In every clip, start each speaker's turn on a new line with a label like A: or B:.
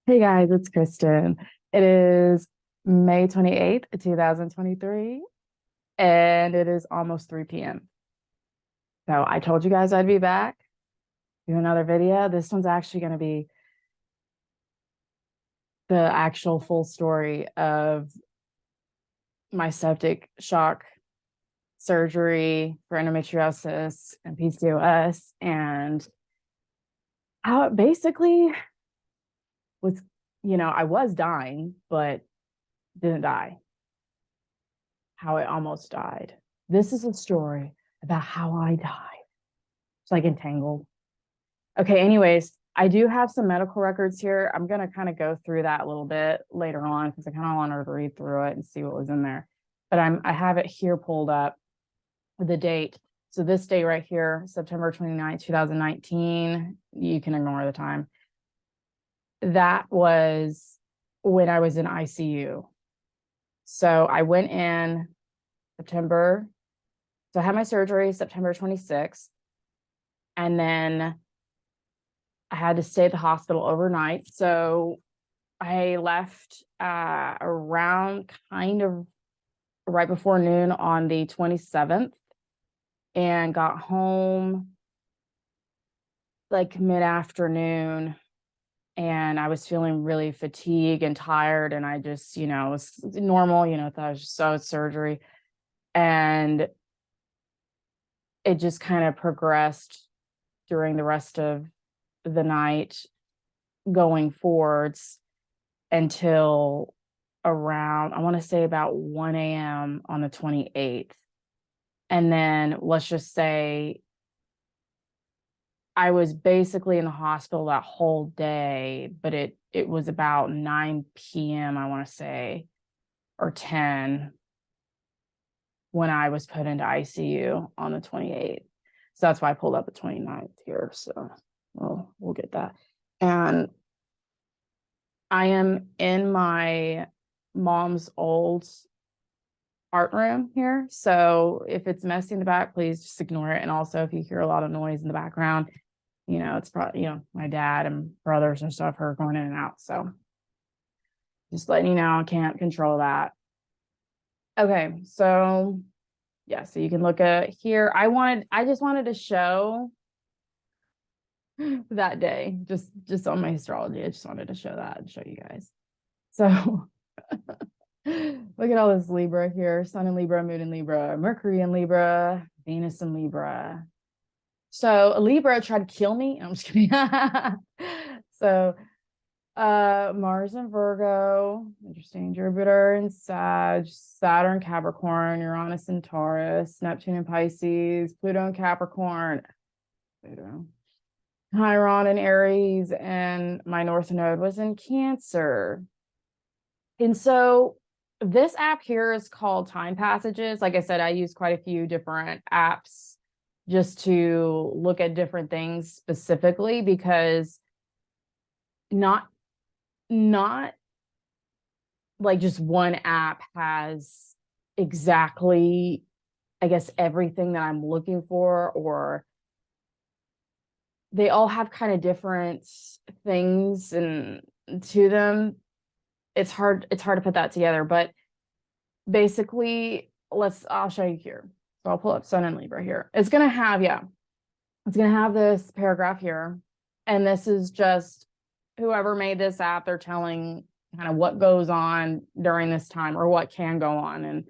A: Hey guys, it's Kristen. It is May 28th, 2023, and it is almost 3 p.m. So I told you guys I'd be back, do another video. This one's actually going to be the actual full story of my septic shock surgery for endometriosis and PCOS and how it basically was, I was dying, but didn't die. How I almost died. This is a story about how I died. It's like entangled. Okay, anyways, I do have some medical records here. I'm going to kind of go through that a little bit later on because I kind of wanted to read through it and see what was in there. But I have it here pulled up, the date. So this date right here, September 29th, 2019, you can ignore the time. That was when I was in ICU. So I went in September. So I had my surgery September 26th. And then I had to stay at the hospital overnight. So I left around kind of right before noon on the 27th and got home like mid-afternoon. And I was feeling really fatigued and tired. And I just, it was normal, thought I was just so surgery. And it just kind of progressed during the rest of the night going forwards until around, I want to say about 1 a.m. on the 28th. And then let's just say I was basically in the hospital that whole day, but it was about 9 p.m., I want to say, or 10 when I was put into ICU on the 28th. So that's why I pulled up the 29th here. So we'll get that. And I am in my mom's old art room here. So if it's messy in the back, please just ignore it. And also if you hear a lot of noise in the background, it's probably, my dad and brothers and stuff are going in and out. So just letting you know, I can't control that. Okay. So yeah, so you can look at here. I just wanted to show that day, just on my astrology. I just wanted to show that and show you guys. So look at all this Libra here. Sun in Libra, Moon in Libra, Mercury in Libra, Venus in Libra. So Libra tried to kill me. I'm just kidding. So Mars in Virgo, interesting. Jupiter in Sag, Saturn Capricorn, Uranus in Taurus, Neptune in Pisces, Pluto in Capricorn, Pluto, Chiron in Aries, and my North Node was in Cancer. And so this app here is called Time Passages. Like I said, I use quite a few different apps just to look at different things specifically because not like just one app has exactly, I guess, everything that I'm looking for, or they all have kind of different things and to them. It's hard to put that together, but basically I'll show you here. So I'll pull up Sun and Libra here. It's gonna have this paragraph here, and this is just whoever made this app. They're telling kind of what goes on during this time or what can go on, and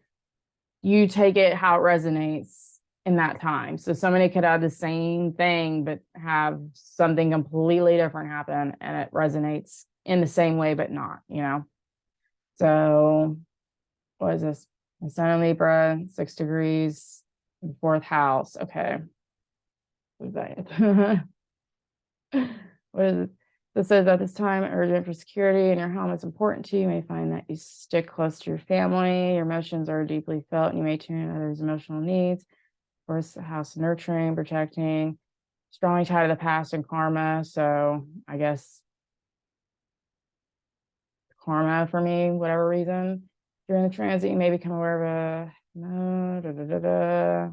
A: you take it how it resonates in that time. So somebody could have the same thing but have something completely different happen, and it resonates in the same way but not. So what is this? My Sun in Libra, 6 degrees, fourth house. Okay. What is that? What is it? This says at this time, urgent for security and your home is important to you. You may find that you stick close to your family. Your emotions are deeply felt, and you may tune in others' emotional needs. Of course, the house nurturing, protecting, strongly tied to the past and karma. So I guess karma for me, whatever reason. During the transit, you may become aware of a no, da, da, da, da.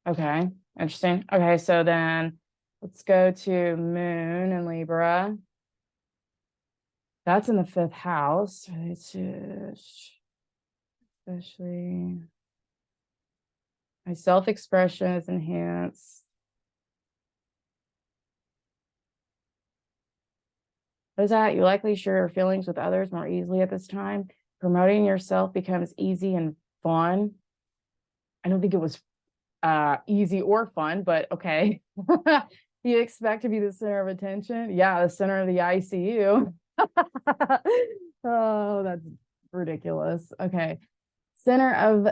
A: Okay, interesting. Okay, so then Let's go to Moon in Libra. That's in the 5th house. It's especially my self-expression is enhanced. What is that? You likely share your feelings with others more easily at this time. Promoting yourself becomes easy and fun. I don't think it was easy or fun, but okay. You expect to be the center of attention? Yeah, the center of the ICU. Oh, that's ridiculous. Okay. Center of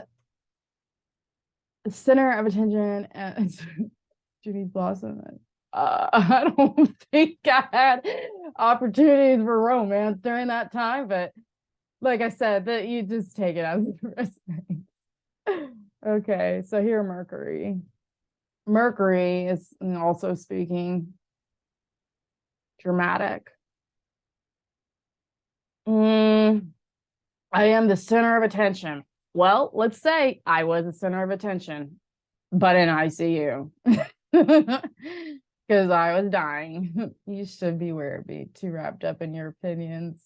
A: attention and Judy's Blossom. I don't think I had opportunities for romance during that time, but like I said, that you just take it as a respect. Okay, so here Mercury. Mercury is also speaking dramatic. I am the center of attention. Well, let's say I was the center of attention, but in ICU. Because I was dying. You should beware of being too wrapped up in your opinions.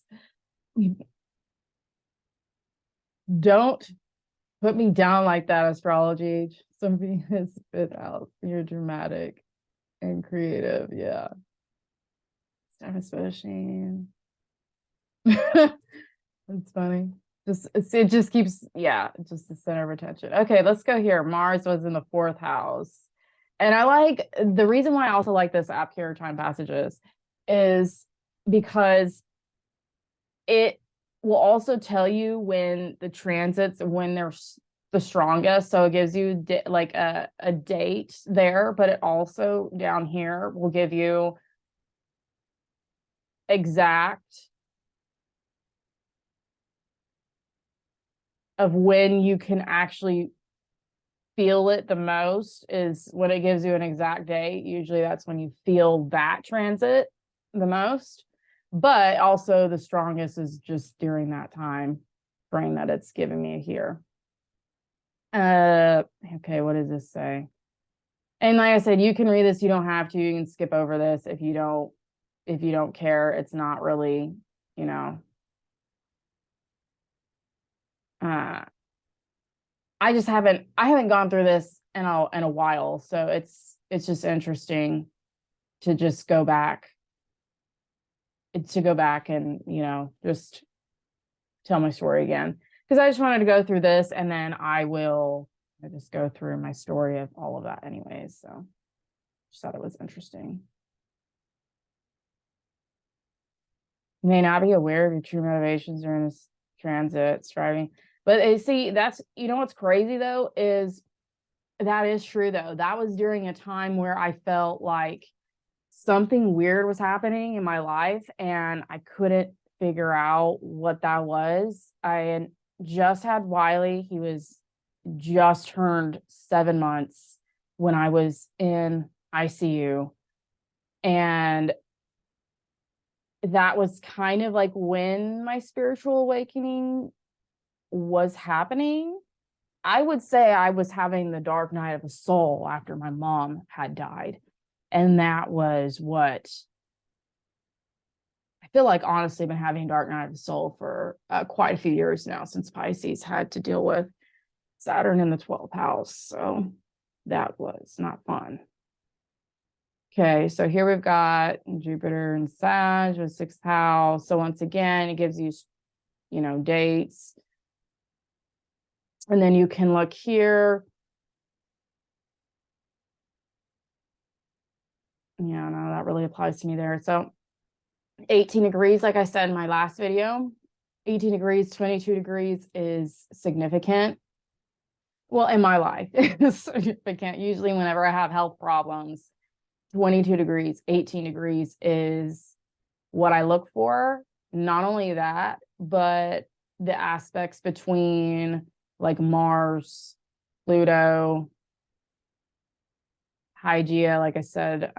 A: Don't put me down like that, astrology. Something has spit out. You're dramatic and creative. Yeah. I'm especially. It's funny. It just keeps, yeah, just the center of attention. Okay, let's go here. Mars was in the 4th house. And I like the reason why I also like this app here, Time Passages, is because it will also tell you when the transits, when they're the strongest. So it gives you like a date there, but it also down here will give you exact of when you can actually feel it the most is when it gives you an exact date. Usually that's when you feel that transit the most, but also the strongest is just during that time frame that it's giving me here. Okay, what does this say? And like I said, you can read this, you don't have to, you can skip over this if you don't care. It's not really, you know, I haven't gone through this in a while, so it's just interesting to just go back and just tell my story again, because I just wanted to go through this, and then I just go through my story of all of that anyways. So just thought it was interesting. You may not be aware of your true motivations during this transit striving, but see, that's, what's crazy though is that is true though. That was during a time where I felt like something weird was happening in my life and I couldn't figure out what that was. I had just had Wiley. He was just turned 7 months when I was in ICU. And that was kind of like when my spiritual awakening was happening. I would say I was having the dark night of the soul after my mom had died. And that was what I feel like, honestly, been having dark night of the soul for quite a few years now, since Pisces had to deal with Saturn in the 12th house. So that was not fun. Okay, so here we've got Jupiter and Sag with 6th house. So once again, it gives you, dates. And then you can look here. Yeah, no, that really applies to me there. So 18 degrees, like I said in my last video, 18 degrees, 22 degrees is significant. Well, in my life, it's significant. Usually whenever I have health problems, 22 degrees, 18 degrees is what I look for. Not only that, but the aspects between like Mars, Pluto, Hygeia, like I said,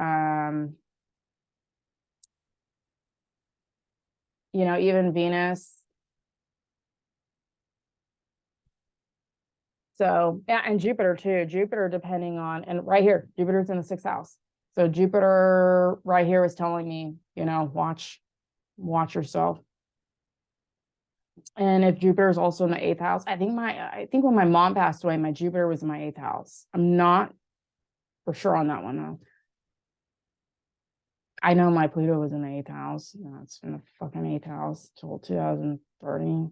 A: even Venus. So, yeah, and Jupiter too. Jupiter, depending on, and right here, Jupiter's in the 6th house. So Jupiter right here was telling me, you know, watch yourself. And if Jupiter is also in the 8th house, I think when my mom passed away, my Jupiter was in my 8th house. I'm not for sure on that one though. I know my Pluto was in the 8th house. It's in the fucking 8th house till 2030,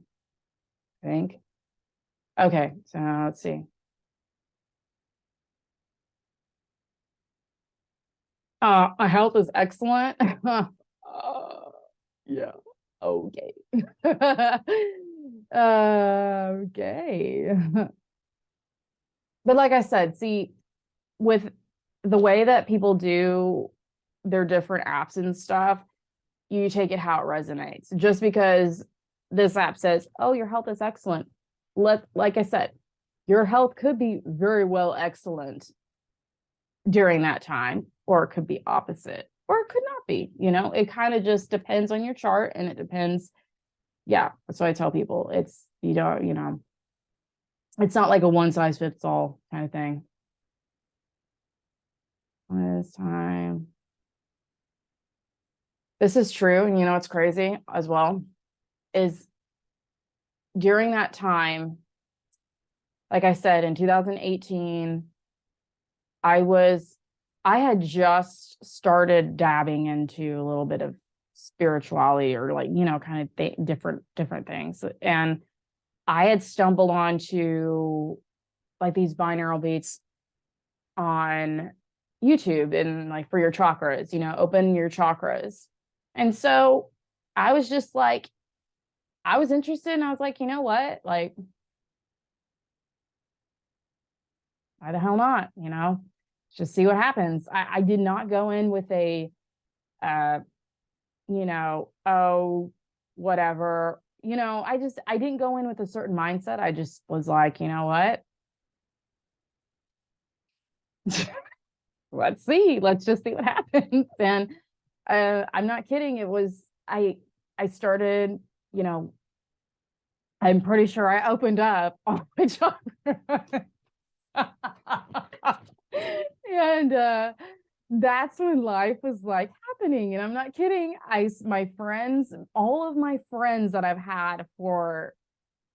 A: I think. Okay, so let's see. My health is excellent. Yeah. Okay. Okay. But like I said, see, with the way that people do their different apps and stuff, you take it how it resonates. Just because this app says, "Oh, your health is excellent," like I said, your health could be very well excellent during that time, or it could be opposite, or it could not be. You know, it kind of just depends on your chart, and it depends. Yeah, that's what I tell people. It's you don't, you know, it's not like a one size fits all kind of thing. This time. This is true, and you know what's crazy as well is during that time, like I said, in 2018, I had just started dabbing into a little bit of spirituality, or like, you know, kind of different things. And I had stumbled onto like these binaural beats on YouTube, and like for your chakras, you know, open your chakras. And so I was just like, I was interested, and I was like, you know what? Like, why the hell not? You know, just see what happens. I did not go in with a, uh, you know, oh, whatever. You know, I didn't go in with a certain mindset. I just was like, you know what? Let's see. Let's just see what happens. And I'm not kidding. It was I started, you know, I'm pretty sure I opened up all my chakras. And that's when life was like happening. And I'm not kidding. My friends, all of my friends that I've had for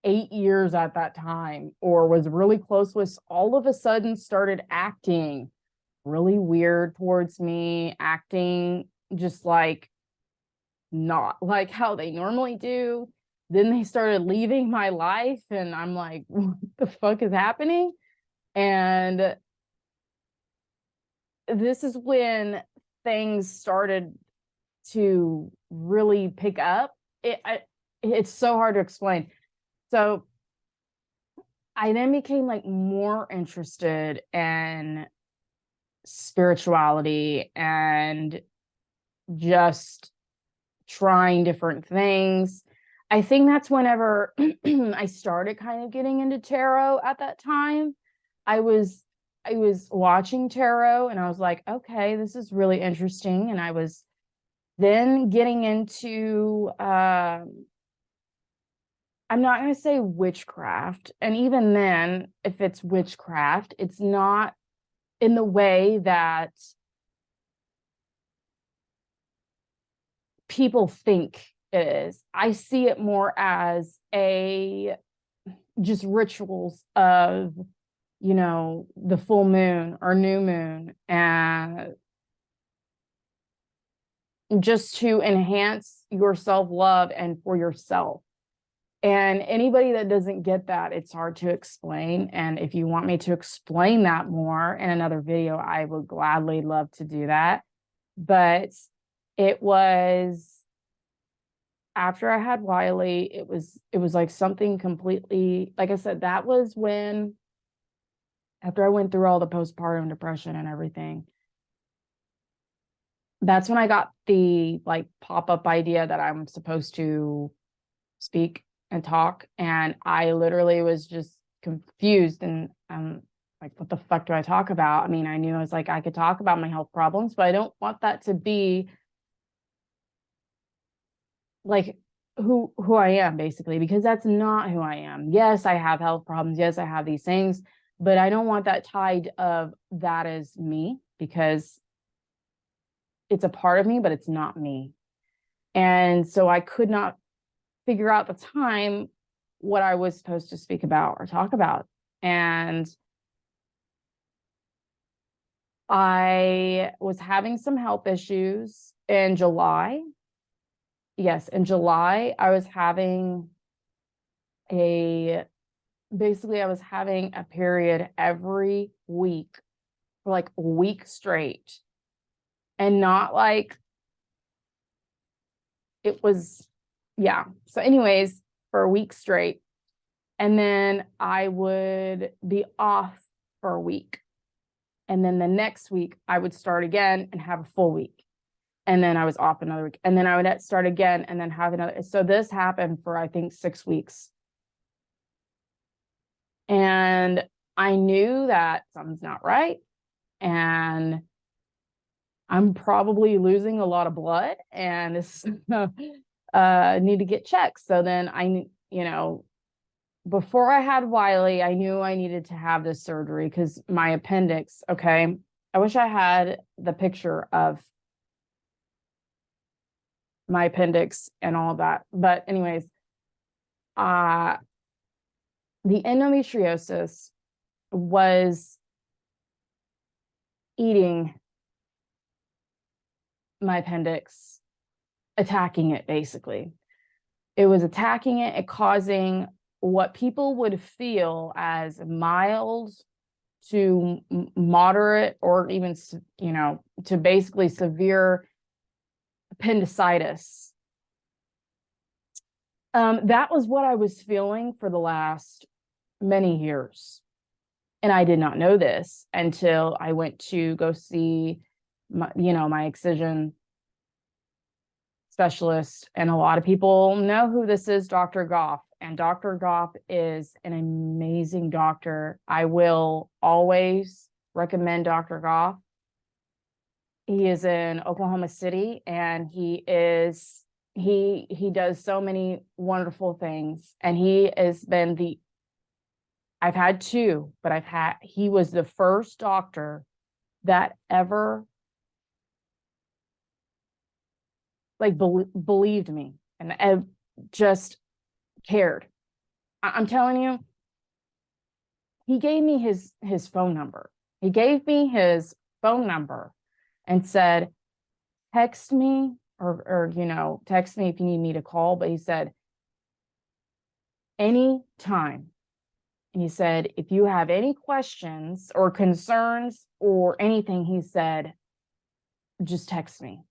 A: 8 years at that time, or was really close with, all of a sudden started acting really weird towards me, acting just like not like how they normally do. Then they started leaving my life, and I'm like, what the fuck is happening? And this is when things started to really pick up. It's so hard to explain. So I then became like more interested in spirituality and just trying different things. I think that's whenever I started kind of getting into tarot at that time. I was watching tarot, and I was like, okay, this is really interesting. And I was then getting into I'm not going to say witchcraft. And even then, if it's witchcraft, it's not in the way that people think it is. I see it more as a just rituals of, you know, the full moon or new moon, and just to enhance your self-love and for yourself. And anybody that doesn't get that, it's hard to explain. And if you want me to explain that more in another video, I would gladly love to do that. But it was after I had Wiley, it was like something completely, like I said, that was when, after I went through all the postpartum depression and everything, that's when I got the like pop-up idea that I'm supposed to speak and talk. And I literally was just confused, and like, what the fuck do I talk about? I mean, I knew I was like, I could talk about my health problems, but I don't want that to be like who I am, basically, because that's not who I am. Yes, I have health problems. Yes, I have these things, but I don't want that tied of that as me, because it's a part of me, but it's not me. And so I could not figure out at the time what I was supposed to speak about or talk about. And I was having some health issues in July. Yes, in July, I was having basically I was having a period every week for like a week straight. And not like it was, yeah. So anyways, for a week straight. And then I would be off for a week. And then the next week I would start again and have a full week. And then I was off another week. And then I would start again and then have another. So this happened for, I think, 6 weeks. And I knew that something's not right. And I'm probably losing a lot of blood and it's need to get checked. So then before I had Wiley, I knew I needed to have this surgery because my appendix, okay, I wish I had the picture of my appendix and all of that. But anyways, the endometriosis was eating my appendix, attacking it basically. It was attacking it and causing what people would feel as mild to moderate or even, to basically severe appendicitis. That was what I was feeling for the last many years. And I did not know this until I went to go see my Excision specialist. And a lot of people know who this is, Dr. Goff. And Dr. Goff is an amazing doctor. I will always recommend Dr. Goff. He is in Oklahoma City, and he does so many wonderful things. And he has been I've had two, but he was the first doctor that ever believed me and just cared. I'm telling you, he gave me his phone number. He gave me his phone number and said, text me or text me if you need me to call. But he said, anytime. And he said, if you have any questions or concerns or anything, he said, just text me.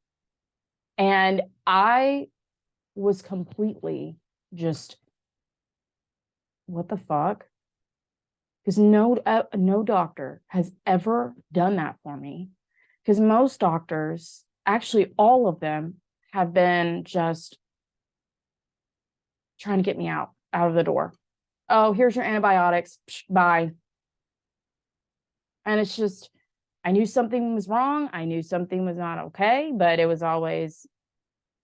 A: And I was completely just, what the fuck? Because no doctor has ever done that for me. Because most doctors, actually all of them, have been just trying to get me out of the door. Oh, here's your antibiotics. Psh, bye. And it's just, I knew something was wrong. I knew something was not okay, but it was always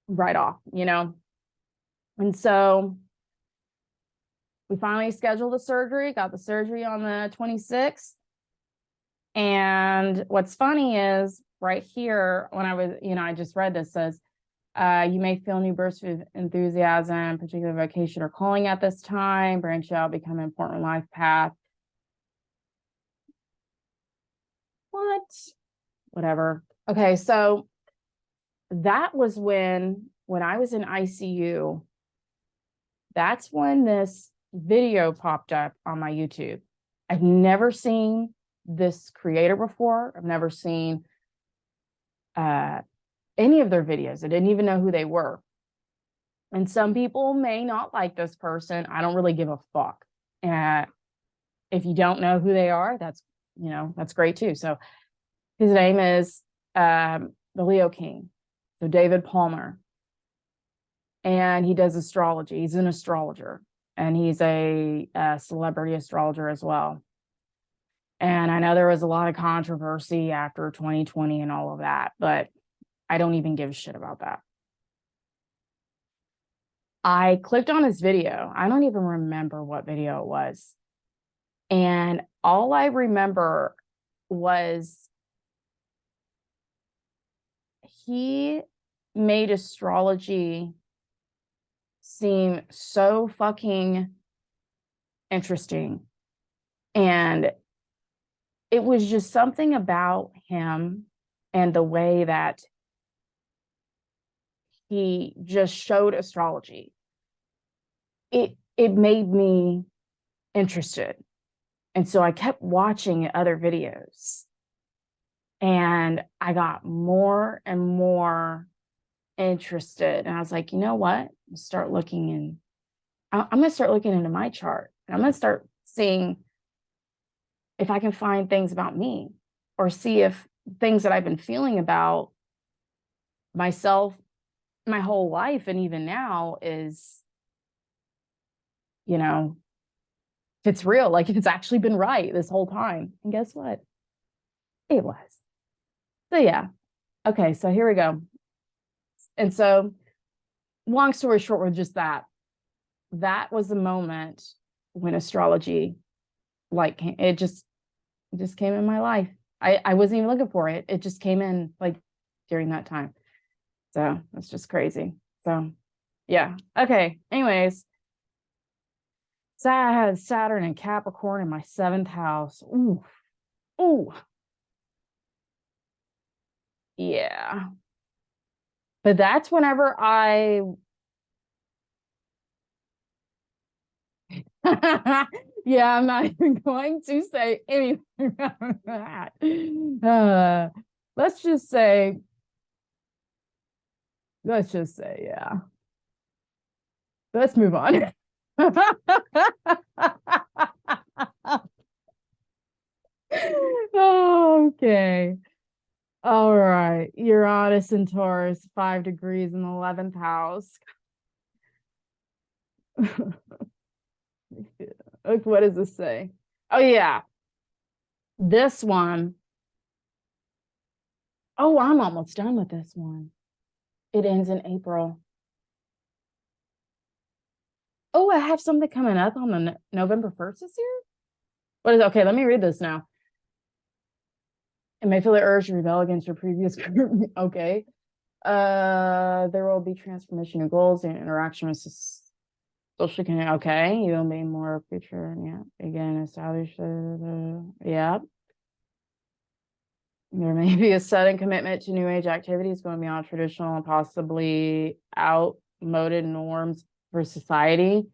A: right off, And so we finally scheduled the surgery, got the surgery on the 26th. And what's funny is right here, when I just read this, says, you may feel new bursts of enthusiasm, particular vocation or calling at this time, branch out, become an important life path. What? Whatever. Okay, so that was when I was in ICU, that's when this video popped up on my YouTube. I've never seen this creator before. I've never seen any of their videos. I didn't even know who they were. And some people may not like this person. I don't really give a fuck. If you don't know who they are, that's great too. So his name is the Leo King, so David Palmer. And he does astrology. He's an astrologer, and he's a celebrity astrologer as well. And I know there was a lot of controversy after 2020 and all of that, but I don't even give a shit about that. I clicked on his video. I don't even remember what video it was. And all I remember was he made astrology seem so fucking interesting. And it was just something about him and the way that he just showed astrology. It made me interested. And so I kept watching other videos, and I got more and more interested. And I was like, you know what? I'm going to start looking into my chart. And I'm going to start seeing if I can find things about me, or see if things that I've been feeling about myself my whole life and even now is, if it's real, like if it's actually been right this whole time. And guess what? It was. So yeah. Okay, so here we go. And so, long story short, with just that was the moment when astrology, like, it just came in my life. I wasn't even looking for it. It just came in, like, during that time. So that's just crazy. So yeah. Okay. Anyways, so I had Saturn and Capricorn in my 7th house. Ooh. Ooh. Yeah. But that's whenever yeah, I'm not even going to say anything about that. Let's just say, yeah. Let's move on. Okay. All right. Uranus and Taurus, 5 degrees in the 11th house. Like, what does this say? Oh, yeah. This one. Oh, I'm almost done with this one. It ends in April. Oh, I have something coming up on the November 1st this year? What is it? Okay, let me read this now. It may feel the urge to rebel against your previous group. Okay. There will be transformation of goals and interaction with social community. Okay, you'll be more future. Yeah. Again, establish. Yeah. There may be a sudden commitment to new age activities going beyond traditional and possibly outmoded norms for society.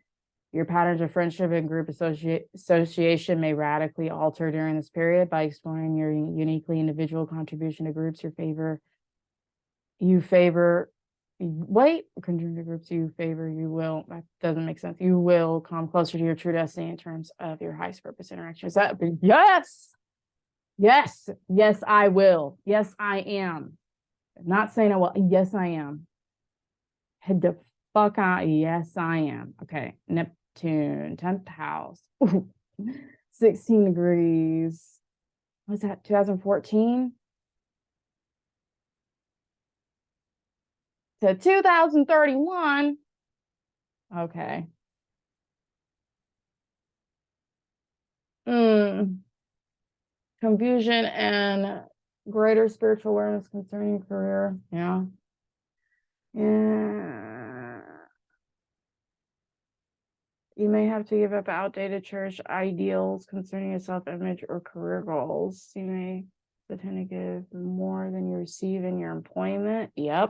A: Your patterns of friendship and group association may radically alter during this period by exploring your uniquely individual contribution to groups you favor. Wait, contribute to groups you favor. You will. That doesn't make sense. You will come closer to your true destiny in terms of your highest purpose interaction. Is that yes? Yes, yes, I will. Yes, I am. I'm not saying I will. Yes, I am. Head the fuck out. Yes, I am. Okay. Neptune, 10th house. Ooh, 16 degrees. What's that? 2014 to 2031. Okay. Confusion and greater spiritual awareness concerning career. Yeah. Yeah. You may have to give up outdated church ideals concerning your self-image or career goals. You may tend to give more than you receive in your employment. Yep.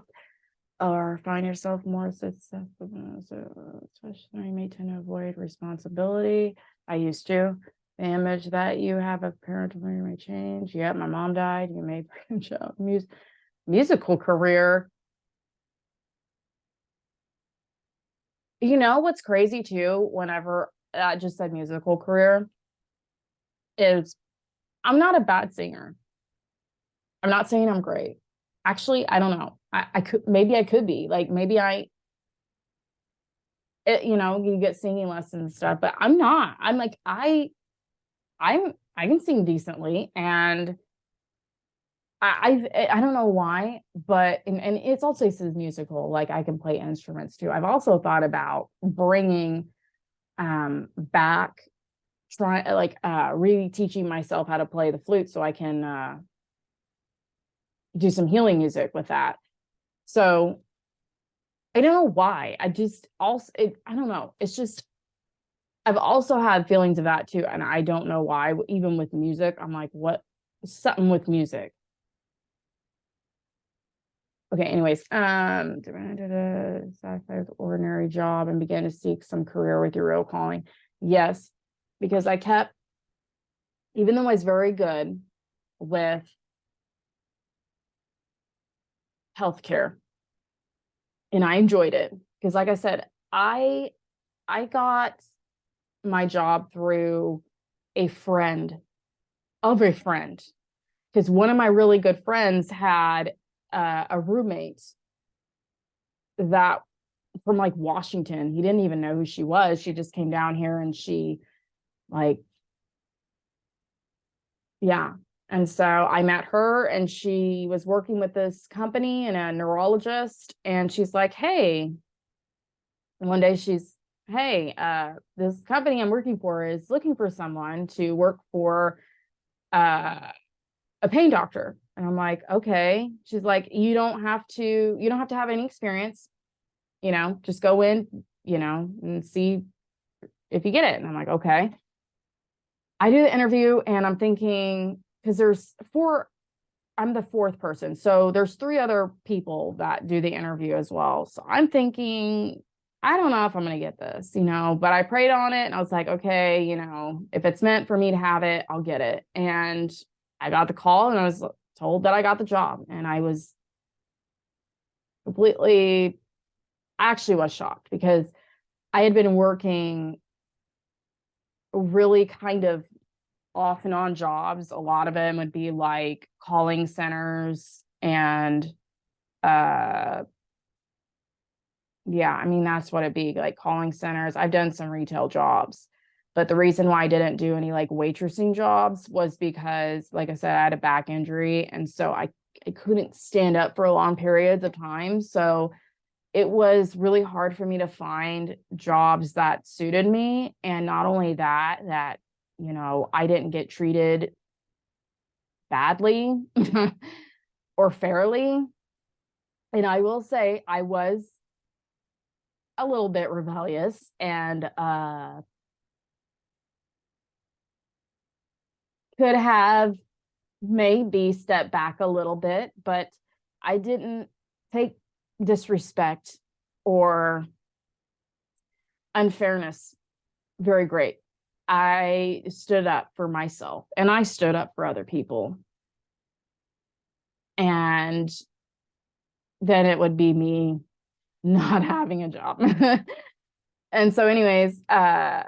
A: Or find yourself more successful. So, especially you may tend to avoid responsibility. I used to. The image that you have of parental may change. Yep, my mom died. You may branch out musical career. You know what's crazy too, whenever I just said musical career, is I'm not a bad singer. I'm not saying I'm great. Actually, I don't know. I could, maybe I could be. Like, maybe you get singing lessons and stuff, but I'm not. I'm like, I can sing decently, and I don't know why, but and it's also says musical, like I can play instruments too. I've also thought about bringing back really teaching myself how to play the flute so I can do some healing music with that. So I don't know why. I just also, I don't know. It's just, I've also had feelings of that too. And I don't know why, even with music, I'm like, what? Something with music. Okay, anyways, satisfy with ordinary job and began to seek some career with your real calling. Yes, because I kept, even though I was very good with healthcare and I enjoyed it, because like I said, I got my job through a friend of a friend, because one of my really good friends had a roommate that from like Washington. He didn't even know who she was. She just came down here and she like, yeah. And so I met her and she was working with this company and a neurologist. And she's like, hey, one day she's, hey, this company I'm working for is looking for someone to work for a pain doctor. And I'm like, okay. She's like, you don't have to have any experience, just go in, and see if you get it. And I'm like, okay. I do the interview and I'm thinking, because I'm the fourth person. So there's three other people that do the interview as well. So I'm thinking, I don't know if I'm going to get this, but I prayed on it and I was like, okay, if it's meant for me to have it, I'll get it. And I got the call and I was told that I got the job. And I was completely, I actually was shocked because I had been working really kind of off and on jobs. A lot of them would be like calling centers and yeah, I mean that's what it'd be, like calling centers. I've done some retail jobs, but the reason why I didn't do any like waitressing jobs was because, like I said, I had a back injury and so I couldn't stand up for long periods of time. So it was really hard for me to find jobs that suited me. And not only that, I didn't get treated badly or fairly. And I will say I was a little bit rebellious and could have maybe stepped back a little bit, but I didn't take disrespect or unfairness very great. I stood up for myself and I stood up for other people. And then it would be me not having a job. And so anyways, yeah,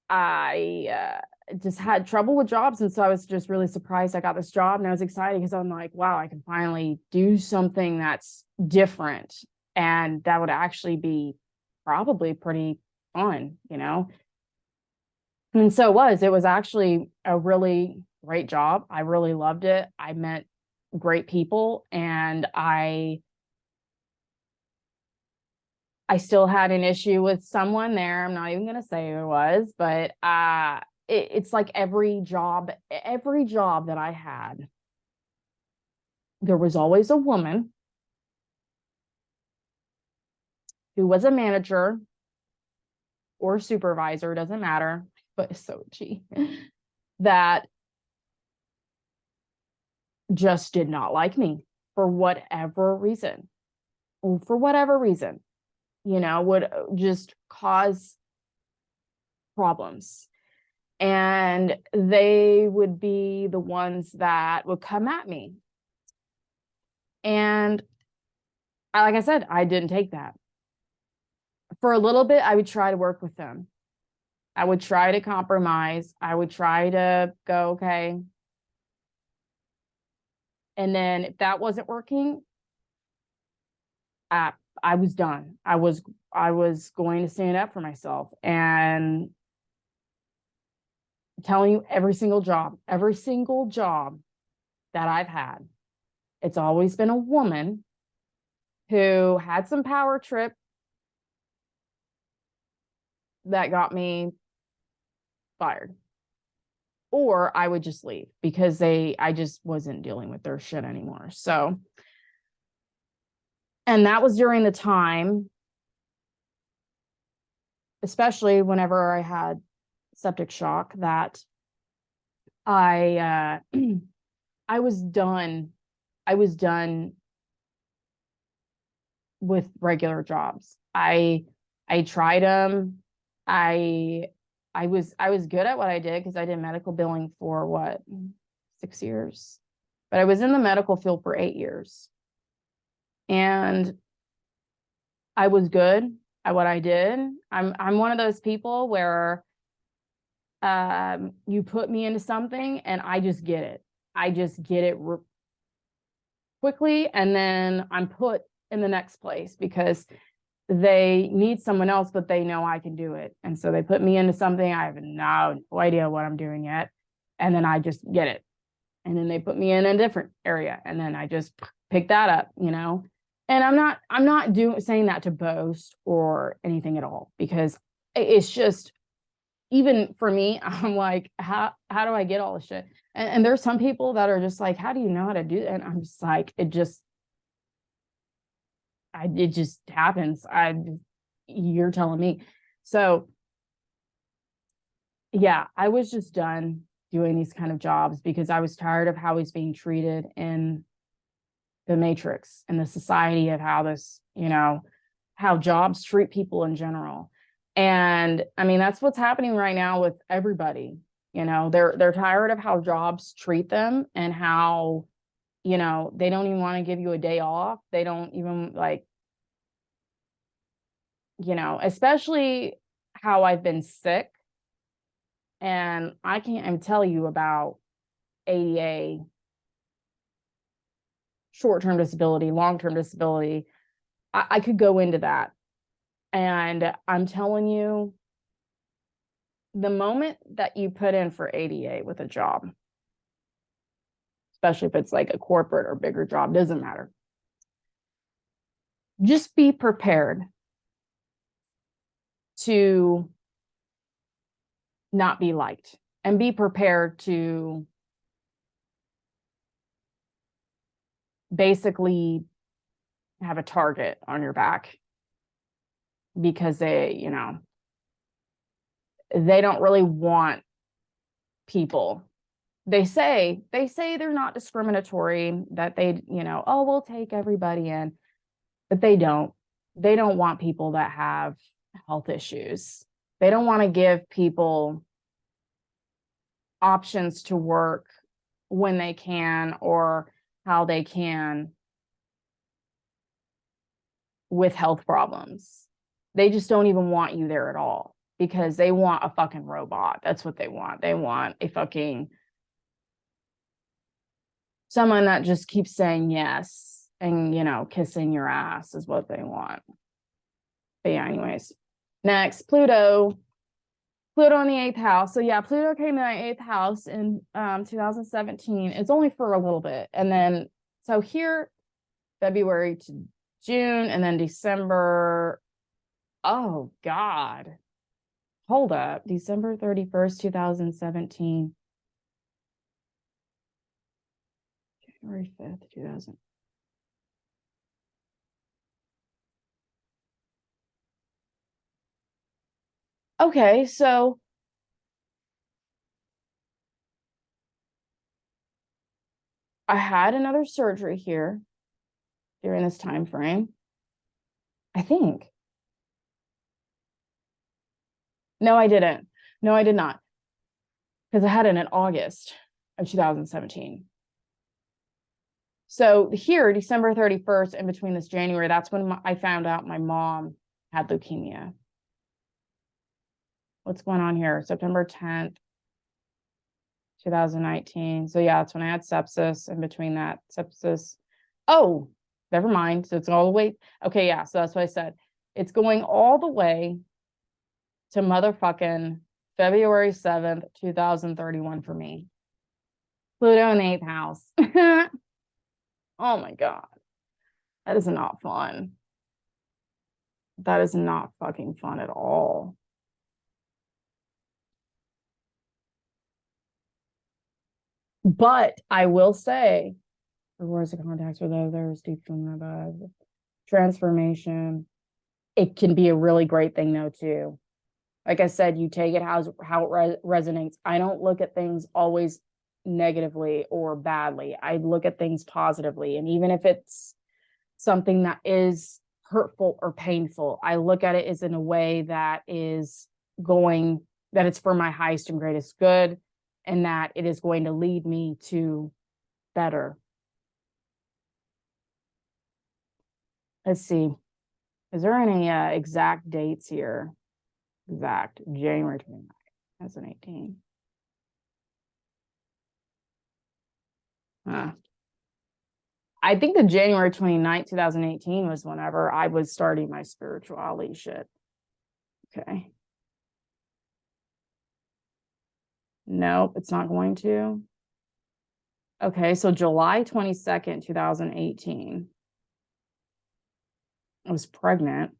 A: I just had trouble with jobs. And so I was just really surprised I got this job and I was excited because I'm like, wow, I can finally do something that's different. And that would actually be probably pretty fun. And so it was actually a really great job. I really loved it. I met great people and I still had an issue with someone there. I'm not even going to say who it was, but it's like every job that I had, there was always a woman who was a manager or supervisor, doesn't matter, but so gee, that just did not like me for whatever reason. For whatever reason, would just cause problems. And they would be the ones that would come at me. And like I said, I didn't take that. For a little bit, I would try to work with them. I would try to compromise. I would try to go, okay. And then if that wasn't working, I was done. I was going to stand up for myself. And I'm telling you, every single job that I've had, it's always been a woman who had some power trip that got me fired. or I would just leave because I just wasn't dealing with their shit anymore. So, and that was during the time, especially whenever I had septic shock, that I I was done. I was done with regular jobs. I tried them. I I was good at what I did because I did medical billing for what, 6 years, but I was in the medical field for 8 years, and I was good at what I did. I'm one of those people where you put me into something and I just get it. I just get it quickly, and then I'm put in the next place because they need someone else, but they know I can do it. And so they put me into something. I have no idea what I'm doing yet. And then I just get it. And then they put me in a different area. And then I just pick that up, you know? And I'm not saying that to boast or anything at all, because it's just, even for me, I'm like, how do I get all this shit? And there's some people that are just like, how do you know how to do that? And I'm just like, it just happens. You're telling me. So yeah, I was just done doing these kind of jobs because I was tired of how he's being treated in the matrix and the society of how this, you know, how jobs treat people in general. And I mean, that's what's happening right now with everybody. You know, they're tired of how jobs treat them and how, you know, they don't even want to give you a day off. They don't even like, you know, especially how I've been sick. And I can't even tell you about ADA, short-term disability, long-term disability. I could go into that. And I'm telling you, the moment that you put in for ADA with a job, especially if it's like a corporate or bigger job, doesn't matter. Just be prepared to not be liked, and be prepared to basically have a target on your back, because they, you know, they don't really want people. They say they're not discriminatory, that they, you know, oh, we'll take everybody in, but they don't. They don't want people that have health issues. They don't want to give people options to work when they can or how they can with health problems. They just don't even want you there at all, because they want a fucking robot. That's what they want. They want a fucking someone that just keeps saying yes and, you know, kissing your ass is what they want. But yeah, anyways, next, Pluto in the 8th house. So yeah, Pluto came in the 8th house in 2017. It's only for a little bit. And then, so here, February to June, and then December. Oh God. Hold up. December 31st, 2017. January 5th, 2000. Okay, so I had another surgery here during this time frame, I think. No, I didn't. No, I did not. Because I had it in August of 2017. So here, December 31st, in between this January, that's when I found out my mom had leukemia. What's going on here? September 10th, 2019. So yeah, that's when I had sepsis. In between that, sepsis. Oh, never mind. So it's all the way. Okay, yeah. So that's what I said. It's going all the way to motherfucking February 7th, 2031 for me. Pluto in the 8th house. Oh my God. That is not fun. That is not fucking fun at all. But I will say, rewards of contacts with others, deep from above, transformation. It can be a really great thing though too. Like I said, you take it how it resonates. I don't look at things always negatively or badly. I look at things positively. And even if it's something that is hurtful or painful, I look at it as in a way that is going, that it's for my highest and greatest good, and that it is going to lead me to better. Let's see. Is there any exact dates here? Exact January 29th, 2018. I think the January 29th, 2018 was whenever I was starting my spirituality shit. Okay. Nope, it's not going to. Okay, so July 22nd, 2018. I was pregnant.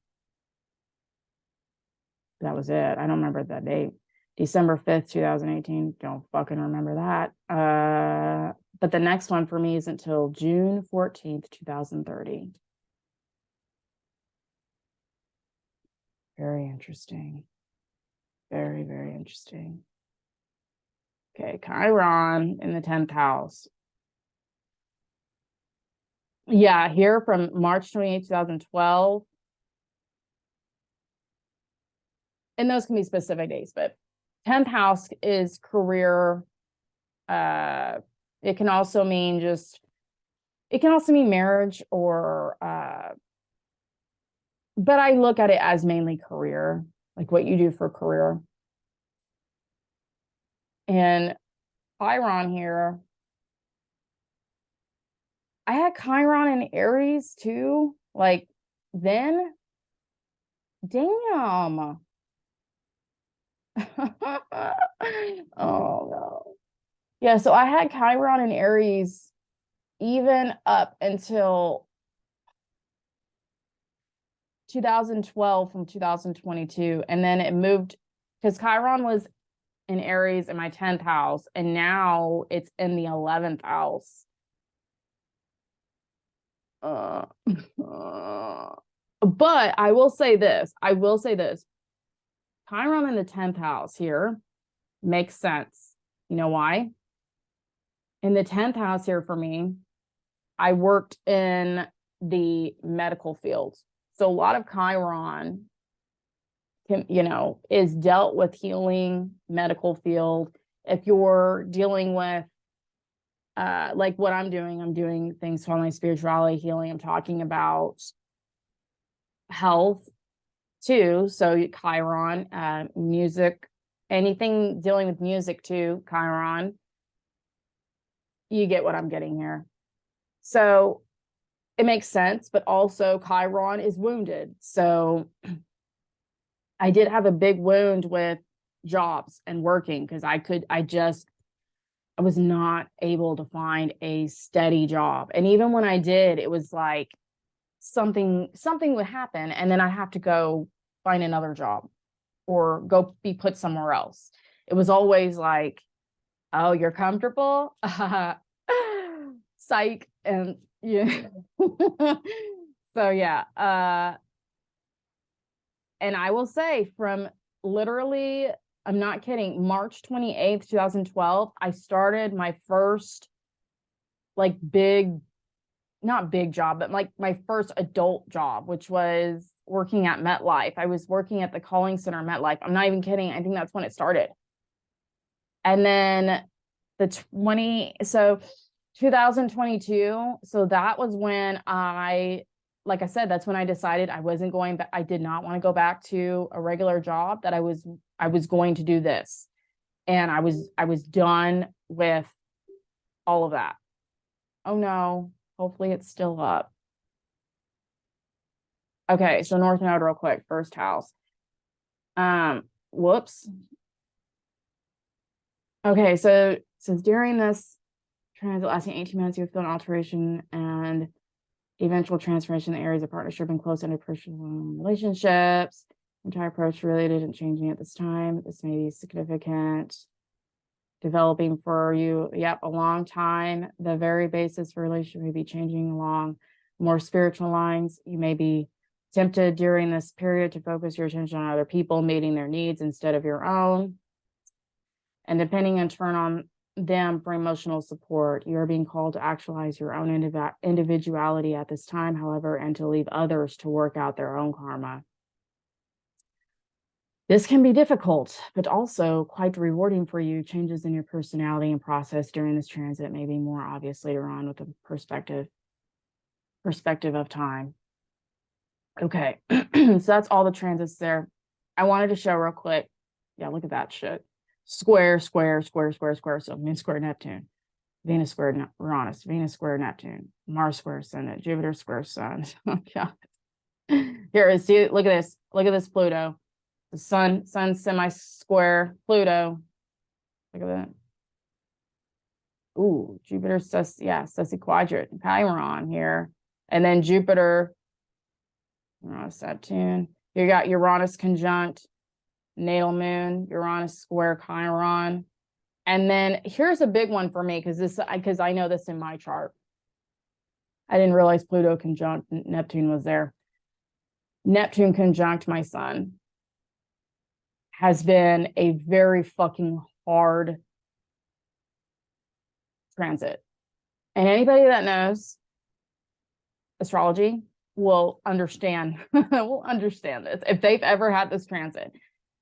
A: That was it. I don't remember that date. December 5th, 2018. Don't fucking remember that. But the next one for me isn't until June 14th, 2030. Very interesting. Very, very interesting. Okay, Chiron in the 10th house. Yeah, here from March 28th, 2012. And those can be specific dates, but 10th house is career. It can also mean marriage or but I look at it as mainly career, like what you do for career. And Chiron here, I had Chiron in Aries too. Like then, damn. Oh no. Yeah, so I had Chiron in Aries even up until 2012 from 2022. And then it moved because Chiron was in Aries in my 10th house, and now it's in the 11th house. But I will say this. Chiron in the 10th house here makes sense. You know why? In the 10th house here for me, I worked in the medical field. So a lot of Chiron can, is dealt with healing, medical field. If you're dealing with like what I'm doing things for my spirituality, healing. I'm talking about health too. So Chiron, music, anything dealing with music too, Chiron. You get what I'm getting here. So it makes sense, but also Chiron is wounded. So I did have a big wound with jobs and working because I was not able to find a steady job. And even when I did, it was like something would happen and then I have to go find another job or go be put somewhere else. It was always like, oh, you're comfortable? Psych. And yeah. So yeah. And I will say from literally, I'm not kidding, March 28th, 2012, I started my first like not big job, but like my first adult job, which was working at MetLife. I was working at the calling center MetLife. I'm not even kidding. I think that's when it started. And then 2022. So that was when like I said, that's when I decided I wasn't going back. I did not want to go back to a regular job, that I was going to do this. And I was done with all of that. Oh no, hopefully it's still up. Okay, so North Node real quick, first house. Whoops. Okay, so since during this transit lasting 18 months, you feel an alteration and eventual transformation in the areas of partnership and close interpersonal relationships. Entire approach related and changing at this time. This may be significant. developing for you. Yep, a long time. The very basis for relationship may be changing along more spiritual lines. You may be tempted during this period to focus your attention on other people, meeting their needs instead of your own. And depending in turn on them for emotional support, you're being called to actualize your own individuality at this time, however, and to leave others to work out their own karma. This can be difficult, but also quite rewarding for you. Changes in your personality and process during this transit may be more obvious later on with the perspective of time. Okay, so that's all the transits there. I wanted to show real quick. Yeah, look at that shit. Square, square, square, square, square. So Moon square Neptune, Venus square Uranus, Venus square Neptune, Mars square Ascendant, Jupiter square Sun. Oh God. Here, see, look at this. Look at this Pluto. The sun semi-square Pluto. Look at that. Ooh, Jupiter, Sessi quadrant, Chiron here. And then Jupiter, Saturn. You got Uranus conjunct, natal moon, Uranus square Chiron. And then here's a big one for me, because I know this in my chart. I didn't realize Pluto conjunct Neptune was there. Neptune conjunct my sun has been a very fucking hard transit. And anybody that knows astrology will understand this. If they've ever had this transit,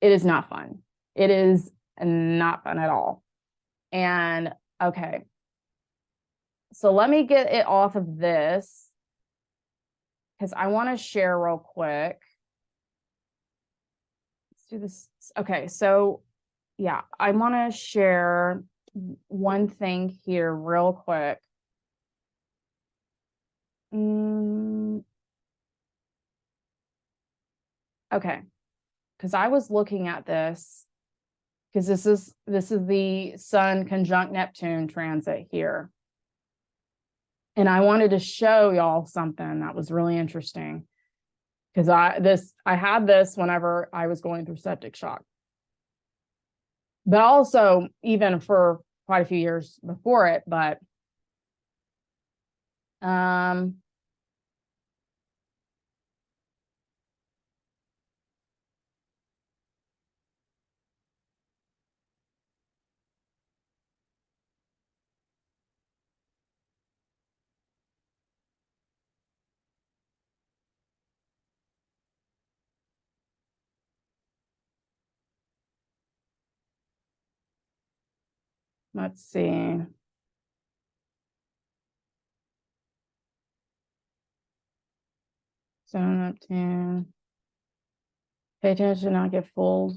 A: it is not fun. It is not fun at all. And okay, so let me get it off of this because I want to share real quick. Let's do this. Okay, so yeah, I want to share one thing here real quick. Okay, because I was looking at this because this is the Sun conjunct Neptune transit here. And I wanted to show y'all something that was really interesting because I had this whenever I was going through septic shock. But also even for quite a few years before it, but let's see. Sun Neptune. Pay attention to not get fooled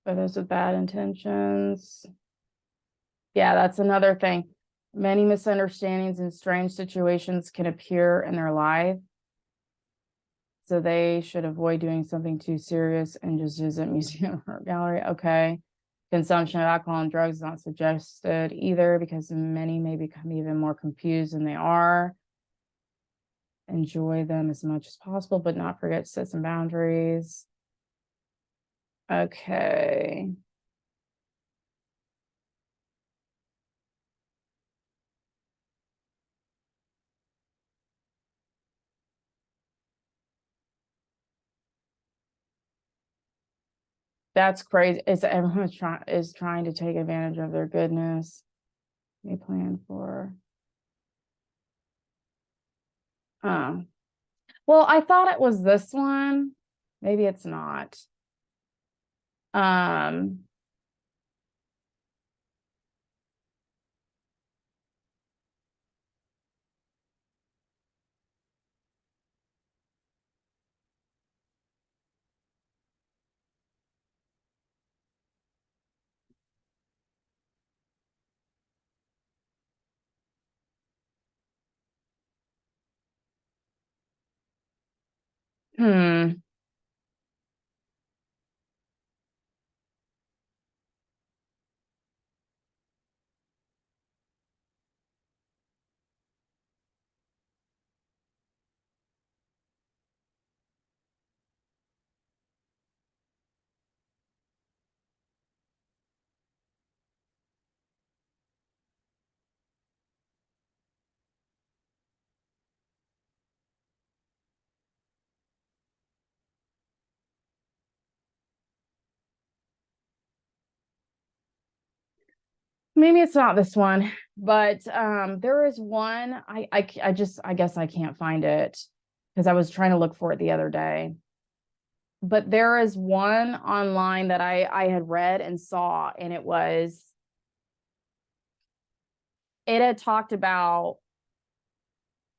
A: by those with bad intentions. Yeah, that's another thing. Many misunderstandings and strange situations can appear in their life. So they should avoid doing something too serious and just visit museum or gallery. Okay. Consumption of alcohol and drugs is not suggested either because many may become even more confused than they are. Enjoy them as much as possible, but not forget to set some boundaries. Okay. That's crazy. It's everyone is trying to take advantage of their goodness. They plan for. Well, I thought it was this one. Maybe it's not. Hmm. maybe it's not this one, but there is one. I guess I can't find it because I was trying to look for it the other day. But there is one online that I had read and saw, and it had talked about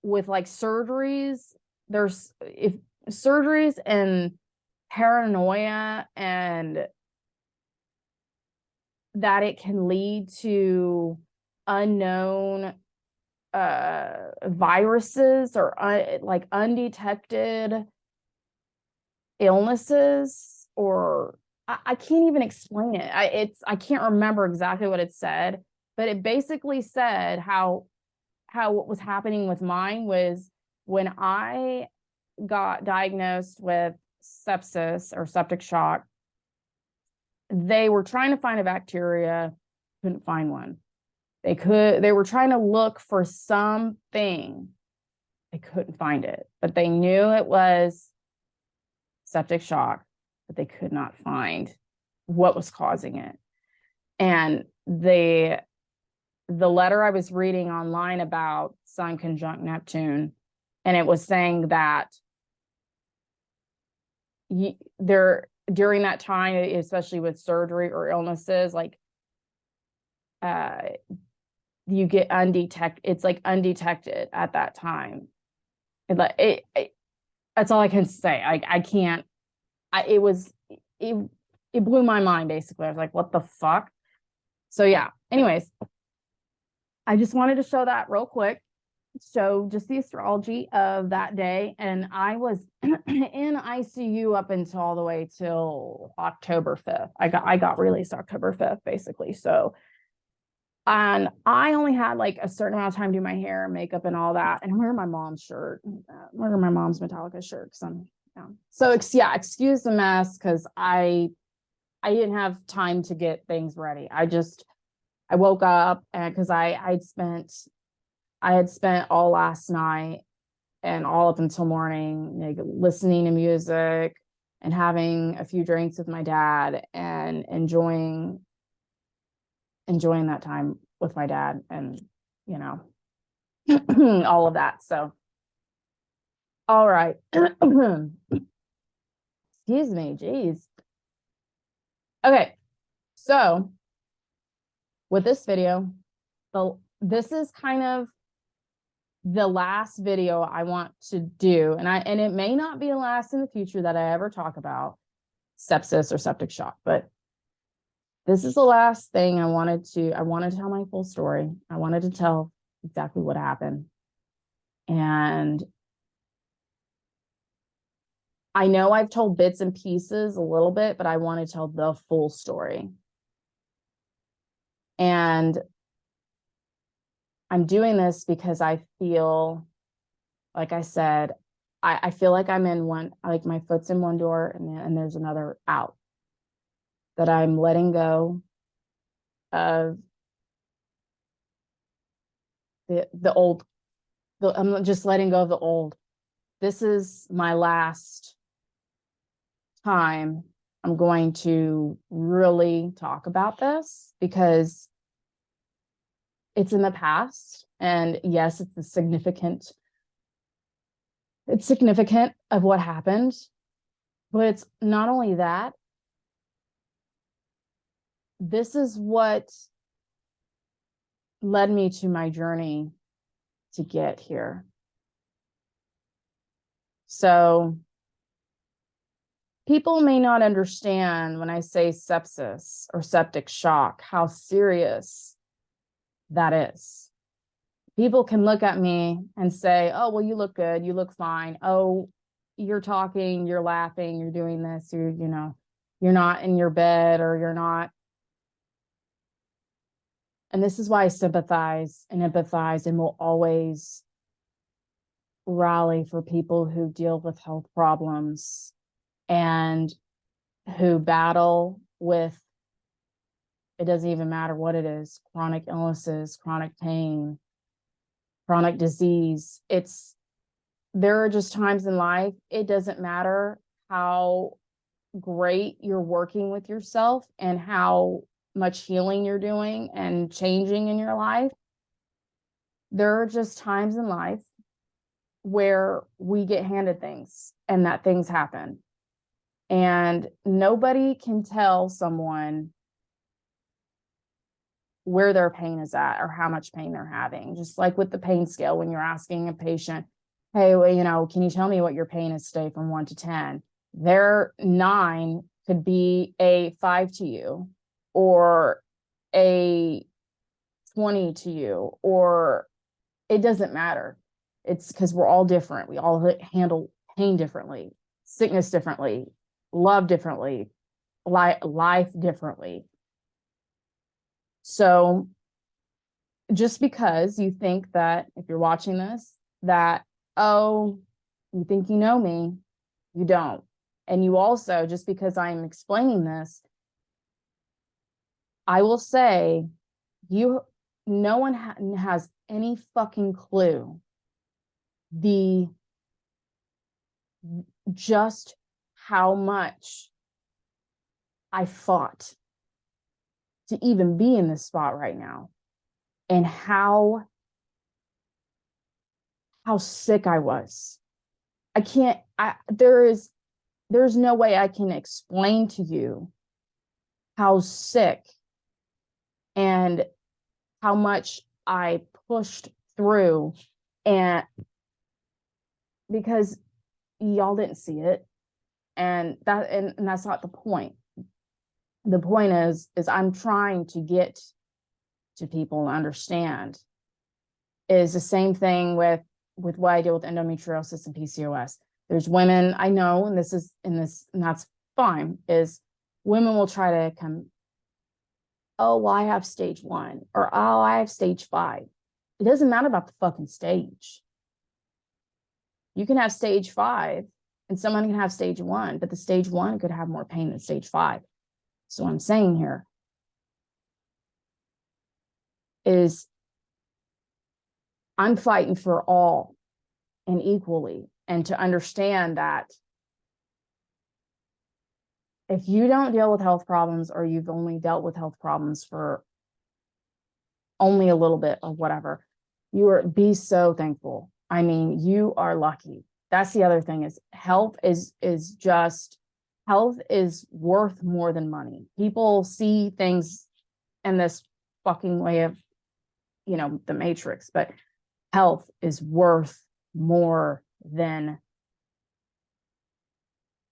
A: with like surgeries, there's if surgeries and paranoia, and that it can lead to unknown viruses or like undetected illnesses, or I can't even explain it. I can't remember exactly what it said, but it basically said how what was happening with mine was when I got diagnosed with sepsis or septic shock, they were trying to find a bacteria, couldn't find one. They were trying to look for something. They couldn't find it, but they knew it was septic shock, but they could not find what was causing it. And the letter I was reading online about Sun conjunct Neptune, and it was saying that during that time, especially with surgery or illnesses, like you get undetected. It's like undetected at that time. That's all I can say. I can't. It blew my mind. Basically, I was like, "What the fuck?" So yeah. Anyways, I just wanted to show that real quick. So just the astrology of that day, and I was in ICU up until all the way till October 5th. I got released October 5th, basically. So, and I only had like a certain amount of time to do my hair and makeup and all that. And I'm wearing my mom's shirt, I'm wearing my mom's Metallica shirt because I'm down. So yeah, excuse the mess because I didn't have time to get things ready. I woke up and because I had spent all last night and all up until morning, like, listening to music and having a few drinks with my dad and enjoying that time with my dad, and all of that. So, all right. Excuse me, geez. Okay, so with this video, this is kind of the last video I want to do, and it may not be the last in the future that I ever talk about sepsis or septic shock, but this is the last thing I wanted to tell my full story. I wanted to tell exactly what happened. And I know I've told bits and pieces a little bit, but I want to tell the full story. And I'm doing this because I feel, like I said, I feel like I'm in one, like my foot's in one door and there's another out. That I'm letting go of the old. I'm just letting go of the old. This is my last time I'm going to really talk about this because it's in the past. And yes, it's significant of what happened, but it's not only that. This is what led me to my journey to get here. So people may not understand when I say sepsis or septic shock, how serious that is. People can look at me and say, oh, well, you look good. You look fine. Oh, you're talking, you're laughing, you're doing this, you're not in your bed, or you're not. And this is why I sympathize and empathize and will always rally for people who deal with health problems and who battle with, it doesn't even matter what it is, chronic illnesses, chronic pain, chronic disease. There are just times in life, it doesn't matter how great you're working with yourself and how much healing you're doing and changing in your life, there are just times in life where we get handed things and that things happen. And nobody can tell someone where their pain is at or how much pain they're having. Just like with the pain scale, when you're asking a patient, hey, well, you know, can you tell me what your pain is today from 1 to 10? Their 9 could be a 5 to you, or a 20 to you, or it doesn't matter. It's because we're all different. We all handle pain differently, sickness differently, love differently, life differently. So just because you think that if you're watching this, that, oh, you think you know me, you don't. And you also, just because I'm explaining this, I will say, no one has any fucking clue just how much I fought to even be in this spot right now, and how sick I was. There's no way I can explain to you how sick and how much I pushed through, and because y'all didn't see it, and that's not the point. The point is I'm trying to get to people and understand is the same thing with what I deal with endometriosis and PCOS. There's women I know, and that's fine, is women will try to come, oh, well, I have stage 1, or oh, I have stage 5. It doesn't matter about the fucking stage. You can have stage 5 and someone can have stage 1, but the stage 1 could have more pain than stage 5. So what I'm saying here is I'm fighting for all and equally, and to understand that if you don't deal with health problems, or you've only dealt with health problems for only a little bit or whatever, be so thankful. I mean, you are lucky. That's the other thing, is health is worth more than money. People see things in this fucking way of, the Matrix, but health is worth more than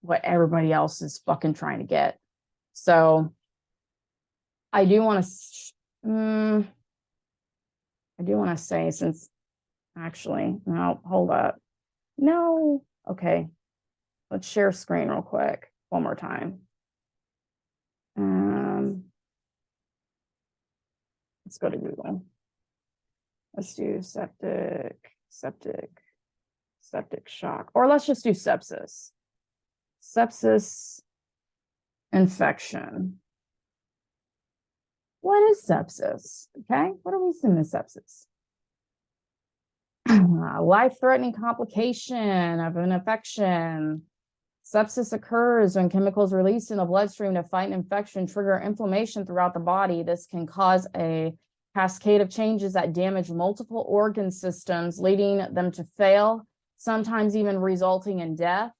A: what everybody else is fucking trying to get. So I do want to say, since actually, no, hold up. No. Okay. Let's share screen real quick. One more time. Let's go to Google. Let's do septic shock, or let's just do sepsis. Sepsis infection. What is sepsis? Okay, what are we seeing in sepsis? Life-threatening complication of an infection. Sepsis occurs when chemicals released in the bloodstream to fight an infection trigger inflammation throughout the body. This can cause a cascade of changes that damage multiple organ systems, leading them to fail, sometimes even resulting in death.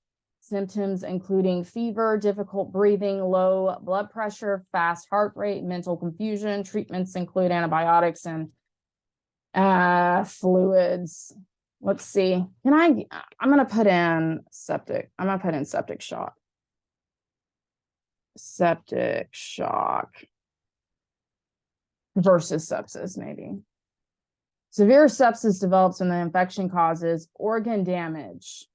A: Symptoms including fever, difficult breathing, low blood pressure, fast heart rate, mental confusion. Treatments include antibiotics and fluids. Let's see. I'm going to put in septic. I'm going to put in septic shock. Septic shock versus sepsis, maybe. Severe sepsis develops when the infection causes organ damage.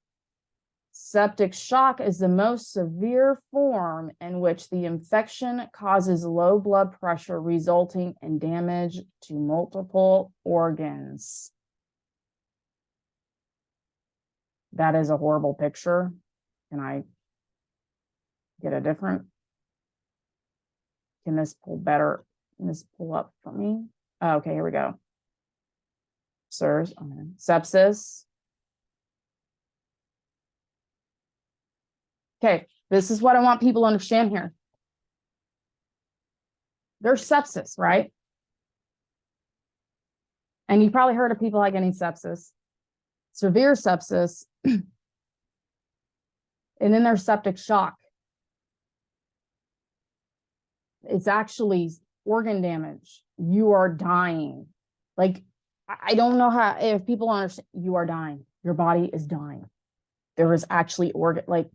A: Septic shock is the most severe form in which the infection causes low blood pressure, resulting in damage to multiple organs. That is a horrible picture. Can I get a different? Can this pull better? Can this pull up for me? Oh, okay, here we go. SIRS, sepsis. Okay, this is what I want people to understand here. there's sepsis, right? And you probably heard of people like getting sepsis, severe sepsis, and then there's septic shock. It's actually organ damage. You are dying. Like, I don't know how, if people understand, you are dying. Your body is dying. There is actually organ, like,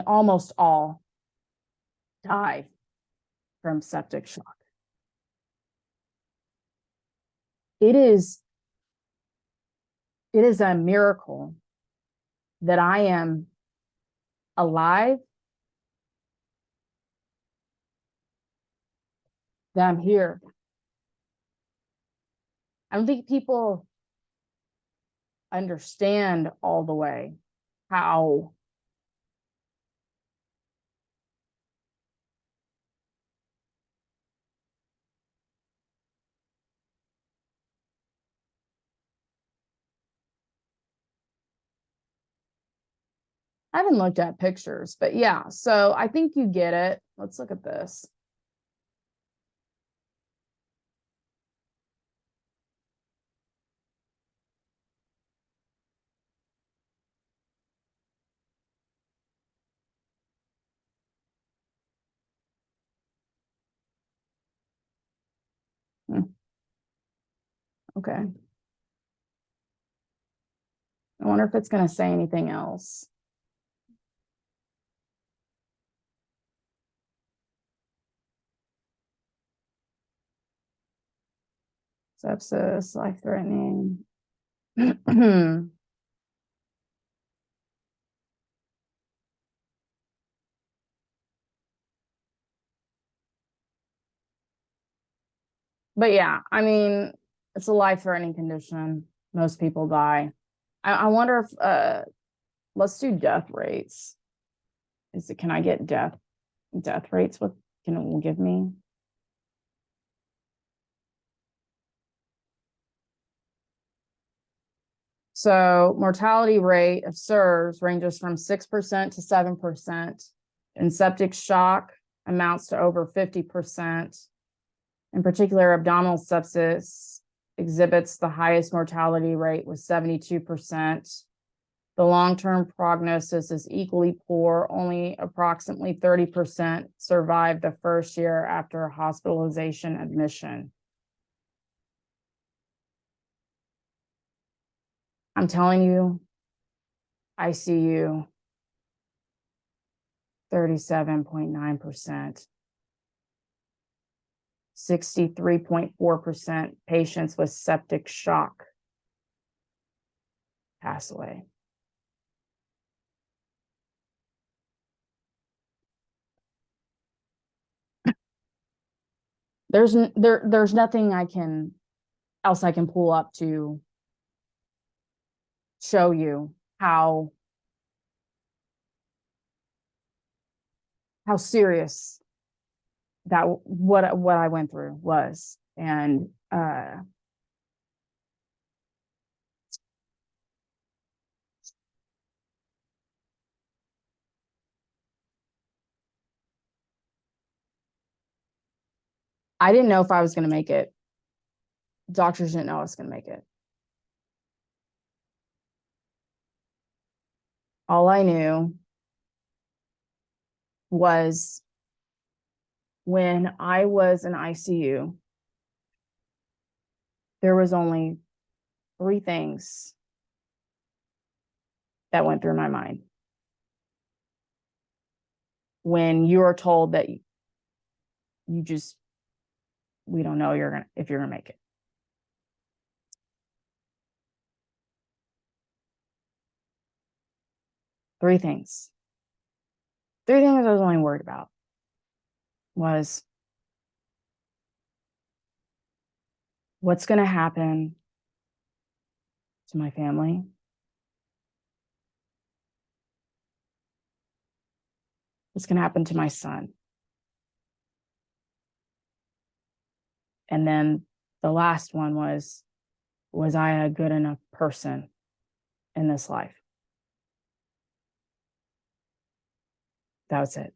A: almost all die from septic shock. It is a miracle that I am alive, that I'm here. I don't think people understand all the way how I haven't looked at pictures, but yeah, so I think you get it. Let's look at this. Okay. I wonder if it's going to say anything else. Sepsis, life-threatening. But yeah, I mean, it's a life-threatening condition. Most people die. I wonder if let's do death rates. Can I get death rates? What can it give me? So mortality rate of SIRS ranges from 6% to 7%, and septic shock amounts to over 50%. In particular, abdominal sepsis exhibits the highest mortality rate with 72%. The long-term prognosis is equally poor. Only approximately 30% survive the first year after hospitalization admission. I'm telling you, ICU, 37.9%. 63.4% patients with septic shock pass away. There's nothing else I can pull up to show you how serious that what I went through was. And I didn't know if I was going to make it. Doctors didn't know I was going to make it. All I knew was when I was in ICU, there was only 3 things that went through my mind. When you are told that we don't know if you're gonna make it. Three things I was only worried about was what's going to happen to my family, what's going to happen to my son, and then the last one was I a good enough person in this life? That was it.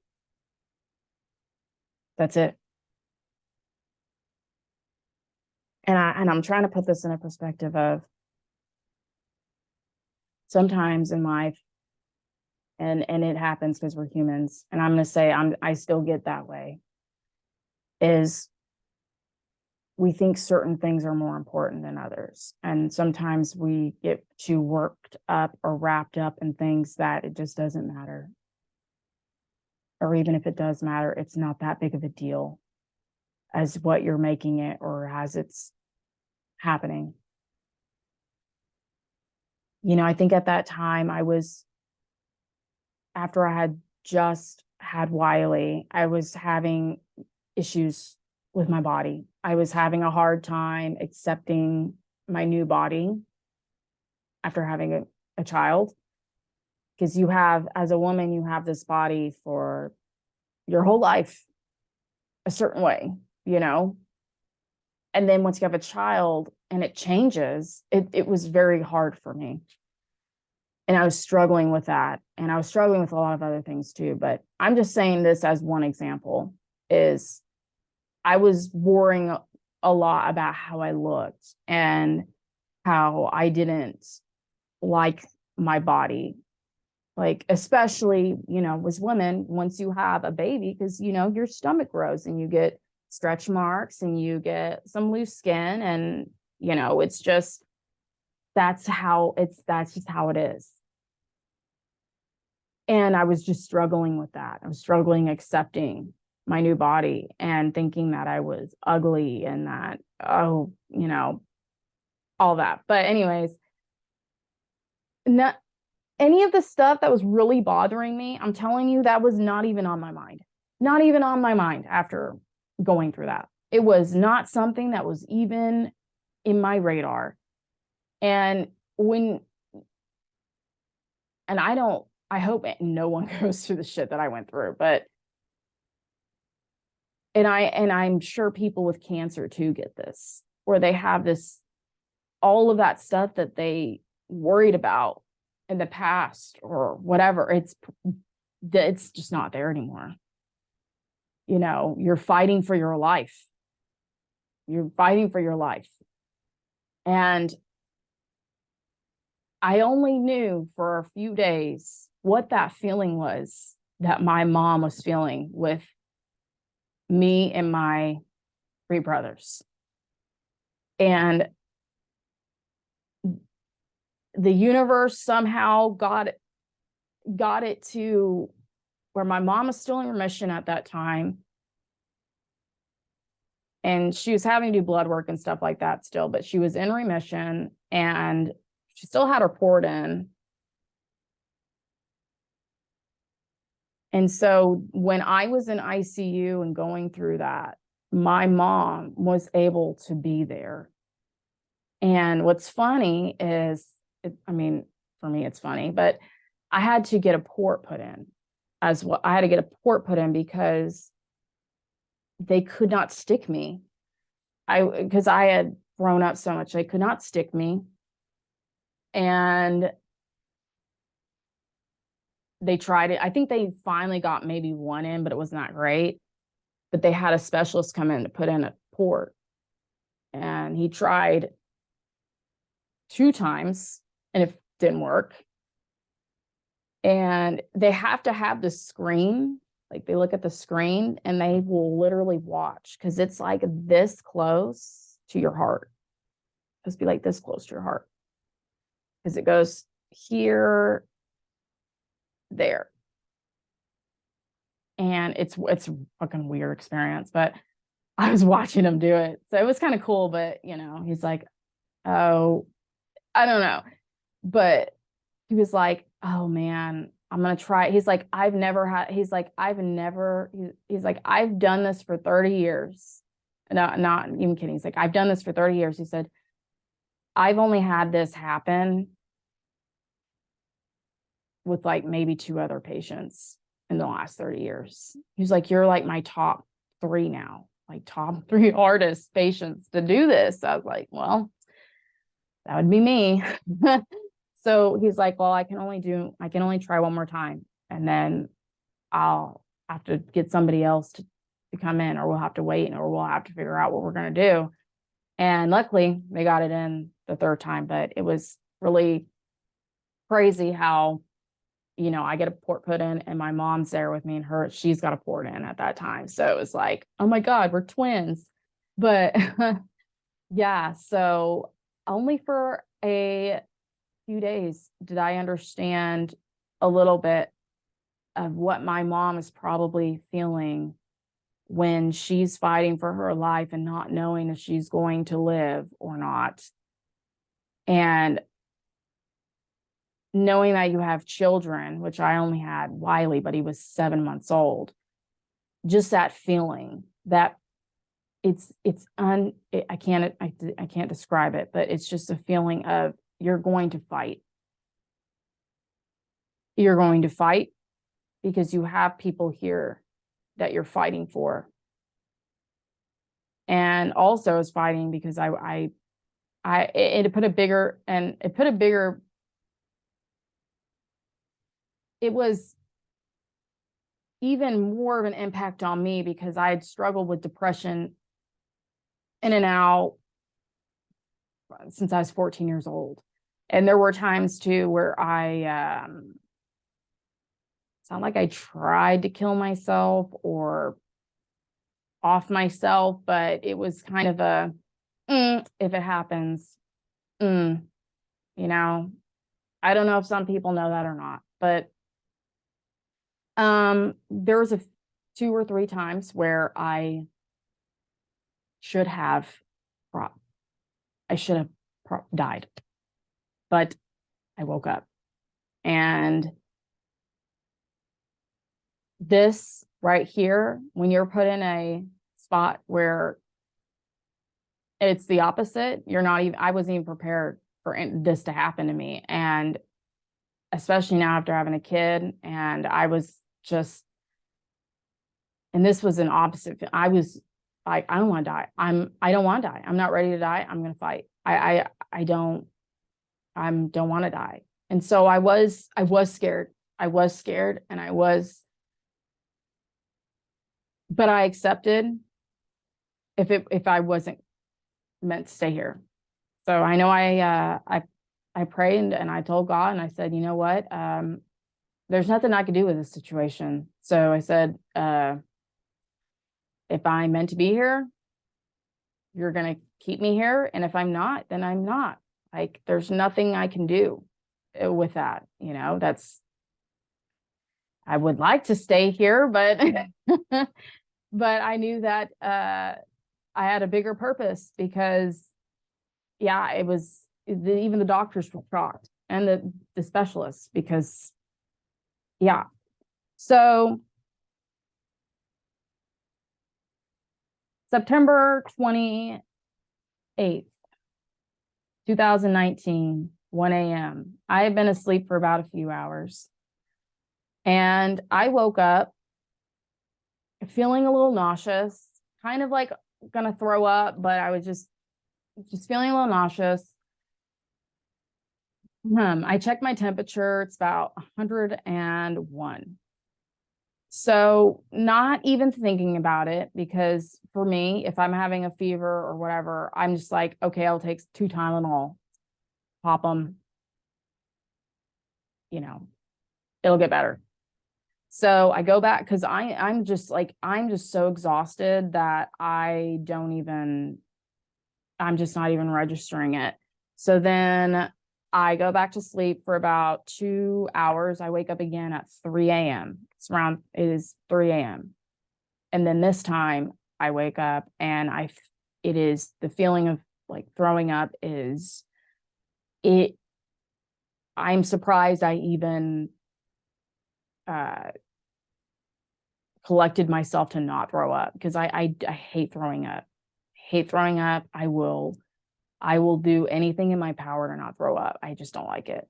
A: That's it. And I'm trying to put this in a perspective of sometimes in life, and it happens because we're humans, and I'm going to say I still get that way, is we think certain things are more important than others. And sometimes we get too worked up or wrapped up in things that it just doesn't matter. Or even if it does matter, it's not that big of a deal as what you're making it or as it's happening. You know, I think at that time after I had just had Wiley, I was having issues with my body. I was having a hard time accepting my new body after having a child. Because you have, as a woman, you have this body for your whole life a certain way, you know? And then once you have a child and it changes, it was very hard for me. And I was struggling with that. And I was struggling with a lot of other things too. But I'm just saying this as one example is I was worrying a lot about how I looked and how I didn't like my body. Like, especially, you know, as women, once you have a baby, because, you know, your stomach grows and you get stretch marks and you get some loose skin. And, you know, it's just, that's just how it is. And I was just struggling with that. I was struggling accepting my new body and thinking that I was ugly and that, oh, you know, all that. But anyways, not any of the stuff that was really bothering me, I'm telling you, that was not even on my mind. Not even on my mind after going through that. It was not something that was even in my radar. And I hope no one goes through the shit that I went through, but I'm sure people with cancer too get this, where they have this, all of that stuff that they worried about in the past or whatever, it's just not there anymore. You know, you're fighting for your life. You're fighting for your life. And I only knew for a few days what that feeling was that my mom was feeling with me and my 3 brothers. And the universe somehow got it to where my mom was still in remission at that time. And she was having to do blood work and stuff like that still, but she was in remission and she still had her port in. And so when I was in ICU and going through that, my mom was able to be there. And what's funny is, I mean, for me, it's funny, but I had to get a port put in as well. I had to get a port put in because they could not stick me. Because I had thrown up so much, they could not stick me. And they tried it. I think they finally got maybe one in, but it was not great. But they had a specialist come in to put in a port. And he tried 2 times and it didn't work. And they have to have the screen, like they look at the screen and they will literally watch because it's like this close to your heart. Just be like this close to your heart. Because it goes here, there. And it's a fucking weird experience, but I was watching him do it. So it was kind of cool, but you know, he's like, oh, I don't know. But he was like, oh man, I'm going to try. He's like, I've done this for 30 years. No, not even kidding. He's like, I've done this for 30 years. He said, I've only had this happen with like maybe 2 other patients in the last 30 years. He's like, you're like my top 3 now, like top 3 hardest patients to do this. I was like, well, that would be me. So he's like, well, I can only try one more time. And then I'll have to get somebody else to come in, or we'll have to wait, or we'll have to figure out what we're going to do. And luckily they got it in the third time, but it was really crazy how, I get a port put in and my mom's there with me, and she's got a port in at that time. So it was like, oh my God, we're twins. But yeah, so only for a few days did I understand a little bit of what my mom is probably feeling when she's fighting for her life and not knowing if she's going to live or not. And knowing that you have children, which I only had Wiley, but he was 7 months old, just that feeling that I can't describe it, but it's just a feeling of you're going to fight. You're going to fight because you have people here that you're fighting for. And also I was fighting because it was even more of an impact on me because I had struggled with depression in and out since I was 14 years old. And there were times too where I sound like I tried to kill myself or off myself, but it was kind of a if it happens, I don't know if some people know that or not, but there was 2 or 3 times where I should have died, but I woke up. And this right here, when you're put in a spot where it's the opposite, I wasn't even prepared for this to happen to me. And especially now after having a kid, and I was just, and this was an opposite. I was like, I don't want to die. I don't want to die. I'm not ready to die. I'm going to fight. I don't want to die. And so I was scared. I was scared, and but I accepted if I wasn't meant to stay here. So I know I prayed and I told God, and I said, you know what? There's nothing I could do with this situation. So I said, if I'm meant to be here, you're going to keep me here. And if I'm not, then I'm not. Like, there's nothing I can do with that. I would like to stay here, but, but I knew that, I had a bigger purpose because, yeah, even the doctors were shocked, and the specialists, because, yeah. So September 28th, 2019, 1 a.m. I had been asleep for about a few hours, and I woke up feeling a little nauseous, kind of like gonna throw up, but I was just feeling a little nauseous. I checked my temperature. It's about 101. So not even thinking about it, because for me, if I'm having a fever or whatever, I'm just like, okay, I'll take 2 Tylenol, pop them, it'll get better. So I go back because I'm just so exhausted that I'm just not even registering it. So then I go back to sleep for about 2 hours. I wake up again at 3 a.m. It is 3 a.m. And then this time I wake up and it is the feeling of like throwing up I'm surprised I even collected myself to not throw up, because I hate throwing up. I will do anything in my power to not throw up. I just don't like it.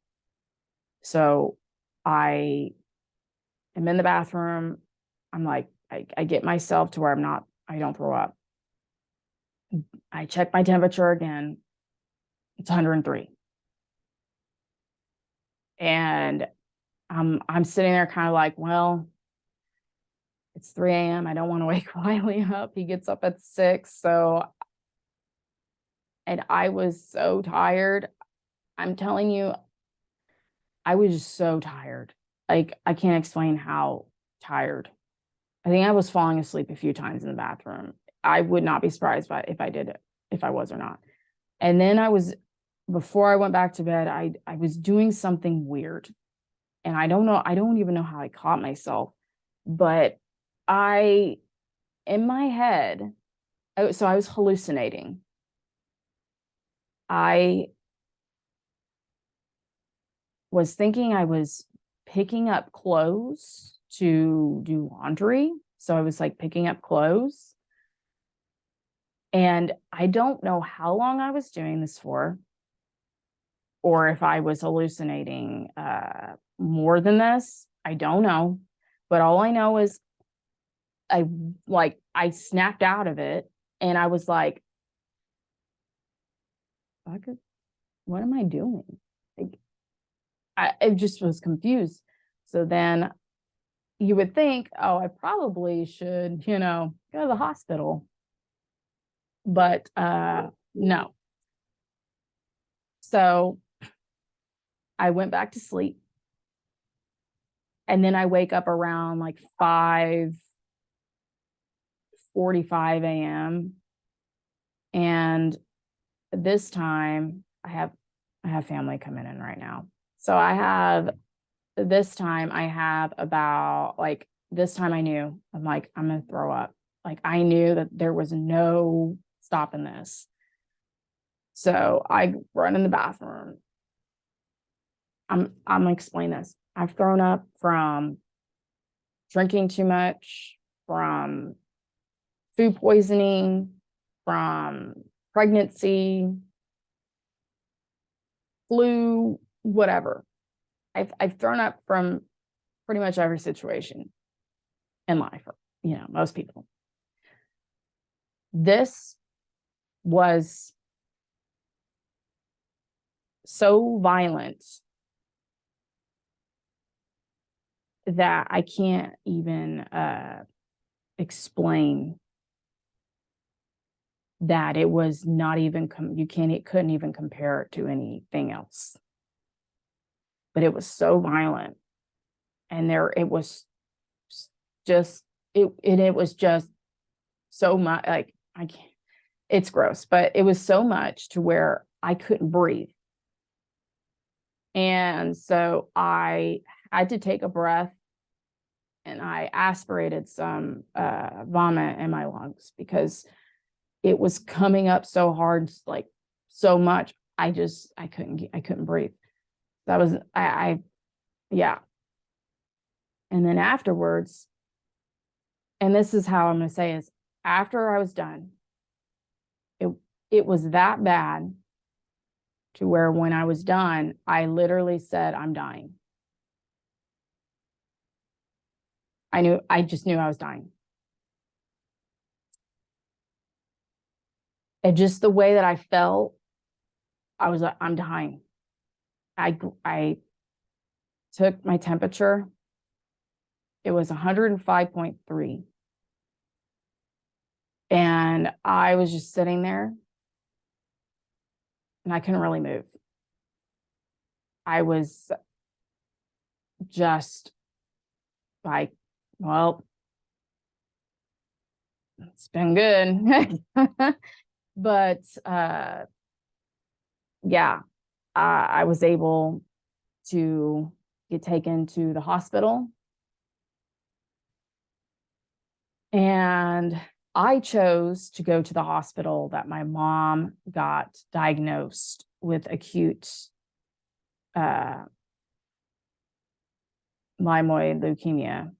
A: So I am in the bathroom. I'm like, I get myself to where I don't throw up. I check my temperature again. It's 103. And I'm sitting there kind of like, well, It's 3 a.m. I don't want to wake Wiley up. He gets up at 6. So, and I was so tired. I'm telling you, I was just so tired. Like, I can't explain how tired. I think I was falling asleep a few times in the bathroom. I would not be surprised if I did it, if I was or not. And then before I went back to bed, I was doing something weird. And I don't even know how I caught myself, but in my head, so I was hallucinating. I was thinking I was picking up clothes to do laundry. So I was like picking up clothes. And I don't know how long I was doing this for, or if I was hallucinating more than this. I don't know. But all I know is I snapped out of it and I was like, what am I doing? Like, I just was confused. So then you would think, oh, I probably should, go to the hospital. But no. So I went back to sleep. And then I wake up around like 5:45 a.m. And this time I have family coming in right now. So this time I have about like this time I knew I'm like, I'm gonna throw up. Like I knew that there was no stopping this. So I run in the bathroom. I'm gonna explain this. I've thrown up from drinking too much, from food poisoning, from pregnancy, flu, whatever. I've thrown up from pretty much every situation in life, most people. This was so violent that I can't even explain that. It was not even it couldn't even compare it to anything else. But it was so violent, and it was just it was just so much. Like I can't. It's gross, but it was so much to where I couldn't breathe. And so I had to take a breath and I aspirated some vomit in my lungs because it was coming up so hard, like so much. I couldn't breathe. That was, yeah. And then afterwards, and this is how I'm going to say is after I was done, it was that bad to where when I was done, I literally said, I'm dying. I just knew I was dying. And just the way that I felt, I was like, I'm dying. I took my temperature. It was 105.3. And I was just sitting there and I couldn't really move. I was just like, well, it's been good. But yeah, I was able to get taken to the hospital. And I chose to go to the hospital that my mom got diagnosed with acute myeloid leukemia.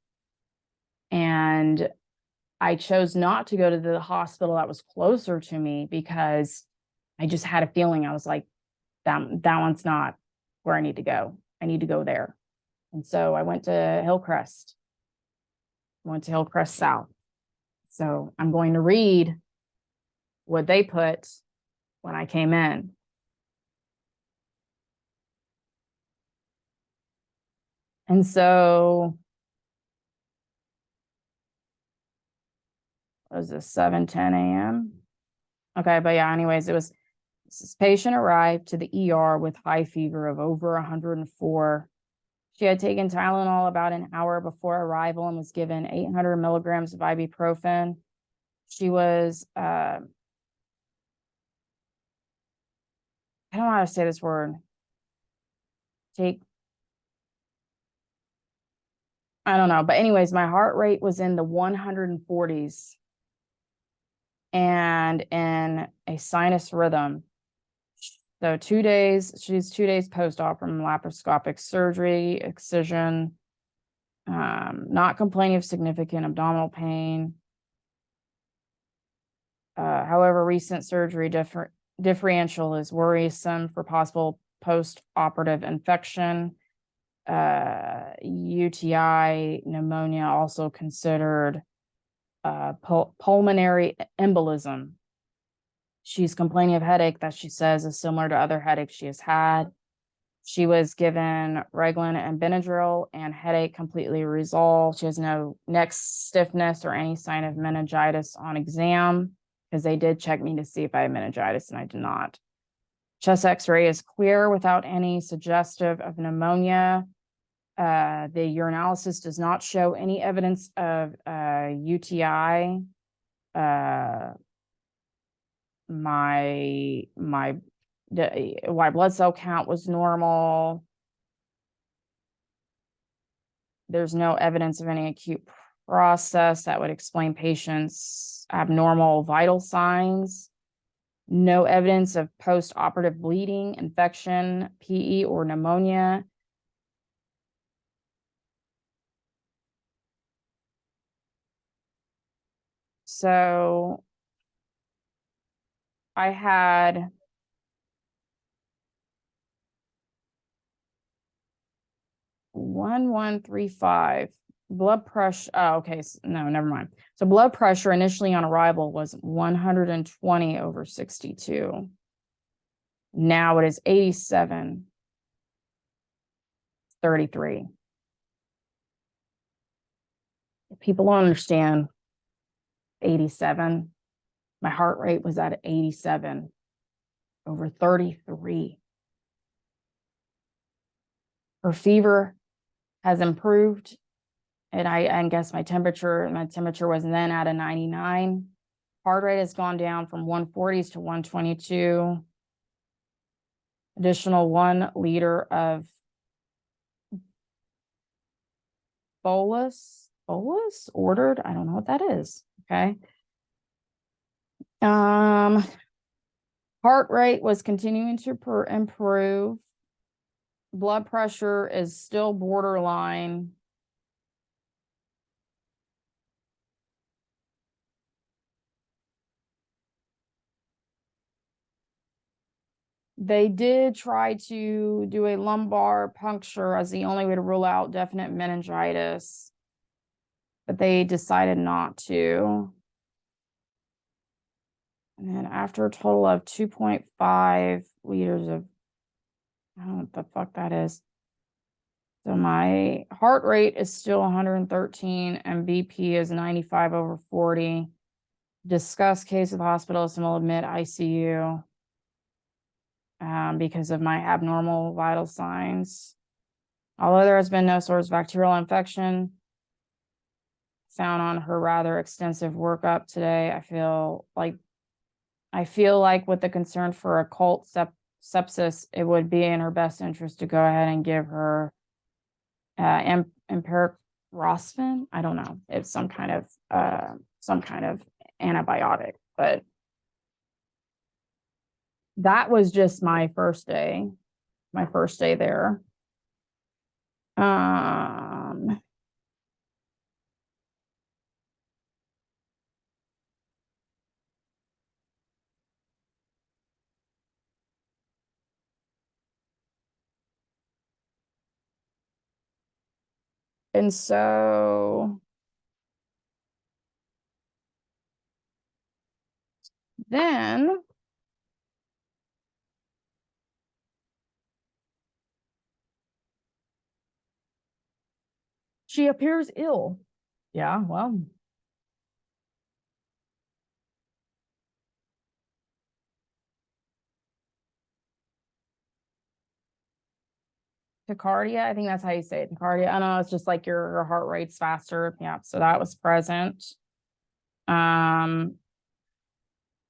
A: And I chose not to go to the hospital that was closer to me because I just had a feeling. I was like, that one's not where I need to go. I need to go there. And so I went to Hillcrest South. So I'm going to read what they put when I came in. And so was this 7:10 a.m.? Okay, but yeah, anyways, this patient arrived to the ER with high fever of over 104. She had taken Tylenol about an hour before arrival and was given 800 milligrams of ibuprofen. She was, I don't know how to say this word. I don't know. But anyways, my heart rate was in the 140s and in a sinus rhythm. So 2 days, she's 2 days post-op from laparoscopic surgery, excision, not complaining of significant abdominal pain. However, recent surgery differential is worrisome for possible post-operative infection. UTI, pneumonia, also considered pulmonary embolism. She's complaining of headache that she says is similar to other headaches she has had. She was given Reglan and Benadryl, and headache completely resolved. She has no neck stiffness or any sign of meningitis on exam, because they did check me to see if I had meningitis, and I did not. Chest x-ray is clear without any suggestive of pneumonia. The urinalysis does not show any evidence of UTI. My white blood cell count was normal. There's no evidence of any acute process that would explain patients' abnormal vital signs. No evidence of post-operative bleeding, infection, PE, or pneumonia. So I had one 35 blood pressure. Oh, okay. No, never mind. So blood pressure initially on arrival was 120 over 62. Now it is 87/33. People don't understand 87. My heart rate was at 87 over 33. Her fever has improved, and I guess my temperature was then at a 99. Heart rate has gone down from 140s to 122. Additional 1 liter of bolus ordered. I don't know what that is. Okay. Heart rate was continuing to improve. Blood pressure is still borderline. They did try to do a lumbar puncture as the only way to rule out definite meningitis, but they decided not to. And then after a total of 2.5 liters of, I don't know what the fuck that is. So my heart rate is still 113 and BP is 95 over 40. Discuss case with hospitals and will admit ICU because of my abnormal vital signs. Although there has been no source of bacterial infection found on her rather extensive workup today, I feel like with the concern for occult sepsis, it would be in her best interest to go ahead and give her empiric Rosfin. I don't know. It's some kind of antibiotic, but that was just my first day there. And so then she appears ill. Yeah, well, tachycardia. I think that's how you say it. Tachycardia. I don't know. It's just like your heart rate's faster. Yeah. So that was present.